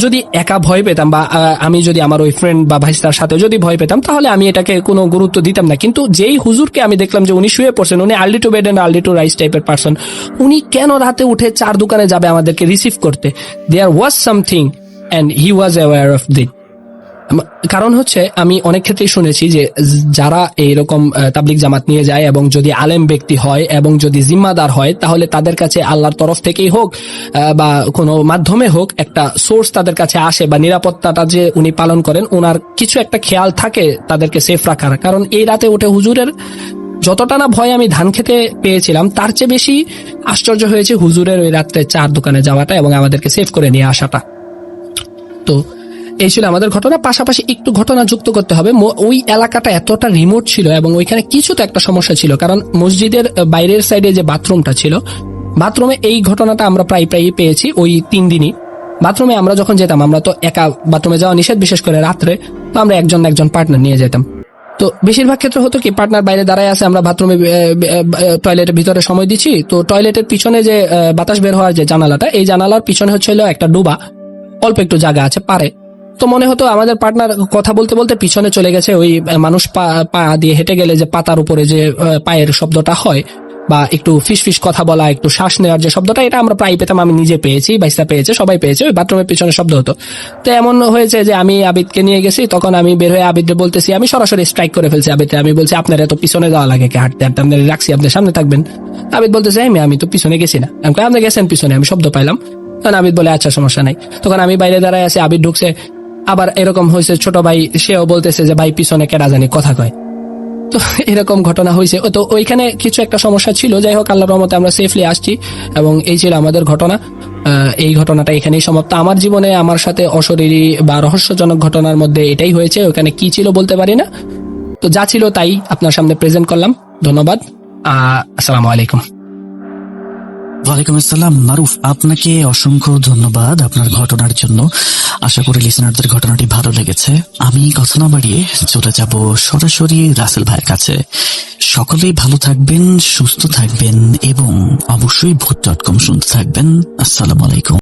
যদি একা ভয় পেতাম, বা আমি যদি আমার ওই ফ্রেন্ড বা ভাইস্তার সাথে যদি ভয় পেতাম, তাহলে আমি এটাকে কোনো গুরুত্ব দিতাম না। কিন্তু যেই হুজুরকে আমি দেখলাম যে উনি শুয়ে পড়ছেন, উনি early to bed and early to rise টাইপের পারসন, উনি কেন রাতে উঠে 4 দোকানে যাবে আমাদেরকে রিসিভ করতে? There was something and he was aware of that. কারণ হচ্ছে আমি অনেক ক্ষেত্রেই শুনেছি যে যারা এইরকম তাবলিগ জামাত নিয়ে যায় এবং যদি আলেম ব্যক্তি হয় এবং যদি জিম্মাদার হয়, তাহলে তাদের কাছে আল্লাহর তরফ থেকেই হোক বা কোনো মাধ্যমে হোক একটা সোর্স তাদের কাছে আসে, বা নিরাপত্তাটা যে উনি পালন করেন, ওনার কিছু একটা খেয়াল থাকে তাদেরকে সেফ রাখার। কারণ এই রাতে উঠে হুজুরের যতটা না ভয় আমি ধান খেতে পেয়েছিলাম, তার চেয়ে বেশি আশ্চর্য হয়েছে হুজুরের ওই রাত্রে 4 দোকানে যাওয়াটা এবং আমাদেরকে সেফ করে নিয়ে আসাটা। তো এই ছিল আমাদের ঘটনা। পাশাপাশি একটু ঘটনা যুক্ত করতে হবে, ওই এলাকাটা এতটা রিমোট ছিল এবং ওইখানে কিছু তো একটা সমস্যা ছিল। কারণ মসজিদের বাইরের সাইডে যে বাথরুমটা ছিল, বাথরুমে এই ঘটনাটা আমরা প্রায় পেয়েছি ওই 3 দিনই। বাথরুমে আমরা যখন যেতাম, আমরা তো একা বাথরুমে যাওয়া নিষেধ, বিশেষ করে রাত্রে, তো আমরা একজন পার্টনার নিয়ে যেতাম। তো বেশিরভাগ ক্ষেত্রে হতো কি, পার্টনার বাইরে দাঁড়ায় আছে, আমরা বাথরুমে টয়লেটের ভিতরে সময় দিচ্ছি, তো টয়লেটের পিছনে যে বাতাস বের হওয়ার যে জানালাটা, এই জানালার পিছনে হচ্ছিল একটা ডুবা, অল্প একটু জায়গা আছে পারে। তো মনে হতো আমাদের পার্টনার কথা বলতে বলতে পিছনে চলে গেছে, ওই মানুষ পা দিয়ে হেঁটে গেলে যে পাতার উপরে যে পায়ের শব্দটা হয়, বা একটু ফিস কথা বলা, একটু শ্বাস নেওয়ার যে শব্দটা, এটা আমরা প্রায় পেতাম। আমি নিজে পেয়েছি, বাইসা পেয়েছে, সবাই পেয়েছে, ওই বাথরুমের পিছনে শব্দ হতো। তো এমন হয়েছে যে আমি আবিদকে নিয়ে গেছি, তখন আমি বের হয়ে আবিদকে বলতেছি, আমি সরাসরি স্ট্রাইক করে ফেলছি আবিদকে। আমি বলছি আপনার এত পিছনে যাওয়া লাগে কি, হাঁটতে হাঁটতে আপনার রাখছি, আপনি সামনে থাকবেন। আবিদ বলতেছে আমি তো পিছনে গেছি না। আপনি গেছেন পিছনে, আমি শব্দ পাইলাম। তখন আবিদ বলে আচ্ছা সমস্যা নাই। তখন আমি বাইরে দাঁড়ায় আছি, আবিদ ঢুকছে। আবার এরকম হয়েছে, ছোট ভাই সেও বলতেছে যে ভাই পিছনে কেডা জানি কথা কয়। তো এরকম ঘটনা হয়েছে। তো ওইখানে কিছু একটা সমস্যা ছিল। যাই হোক, আল্লাহর রহমতে আমরা সেফলি আসছি এবং এই ছিল আমাদের ঘটনা। এই ঘটনাটা এখানেই সমাপ্ত। আমার জীবনে আমার সাথে অশরীরী বা রহস্যজনক ঘটনার মধ্যে এটাই হয়েছে। ওখানে কি ছিল বলতে পারি না, তো যা ছিল তাই আপনার সামনে প্রেজেন্ট করলাম। ধন্যবাদ। আসসালামু আলাইকুম। ওয়ালাইকুম আসসালাম মারুফ, আপনাকে অসংখ্য ধন্যবাদ আপনার ঘটনার জন্য। আশা করি লিসনারদের ঘটনাটি ভালো লেগেছে। আমি কথা না বাড়িয়ে চলে যাব সরাসরি রাসেল ভাইয়ের কাছে। সকলেই ভালো থাকবেন, সুস্থ থাকবেন এবং অবশ্যই ভূত.com শুনতে থাকবেন। আসসালামু আলাইকুম।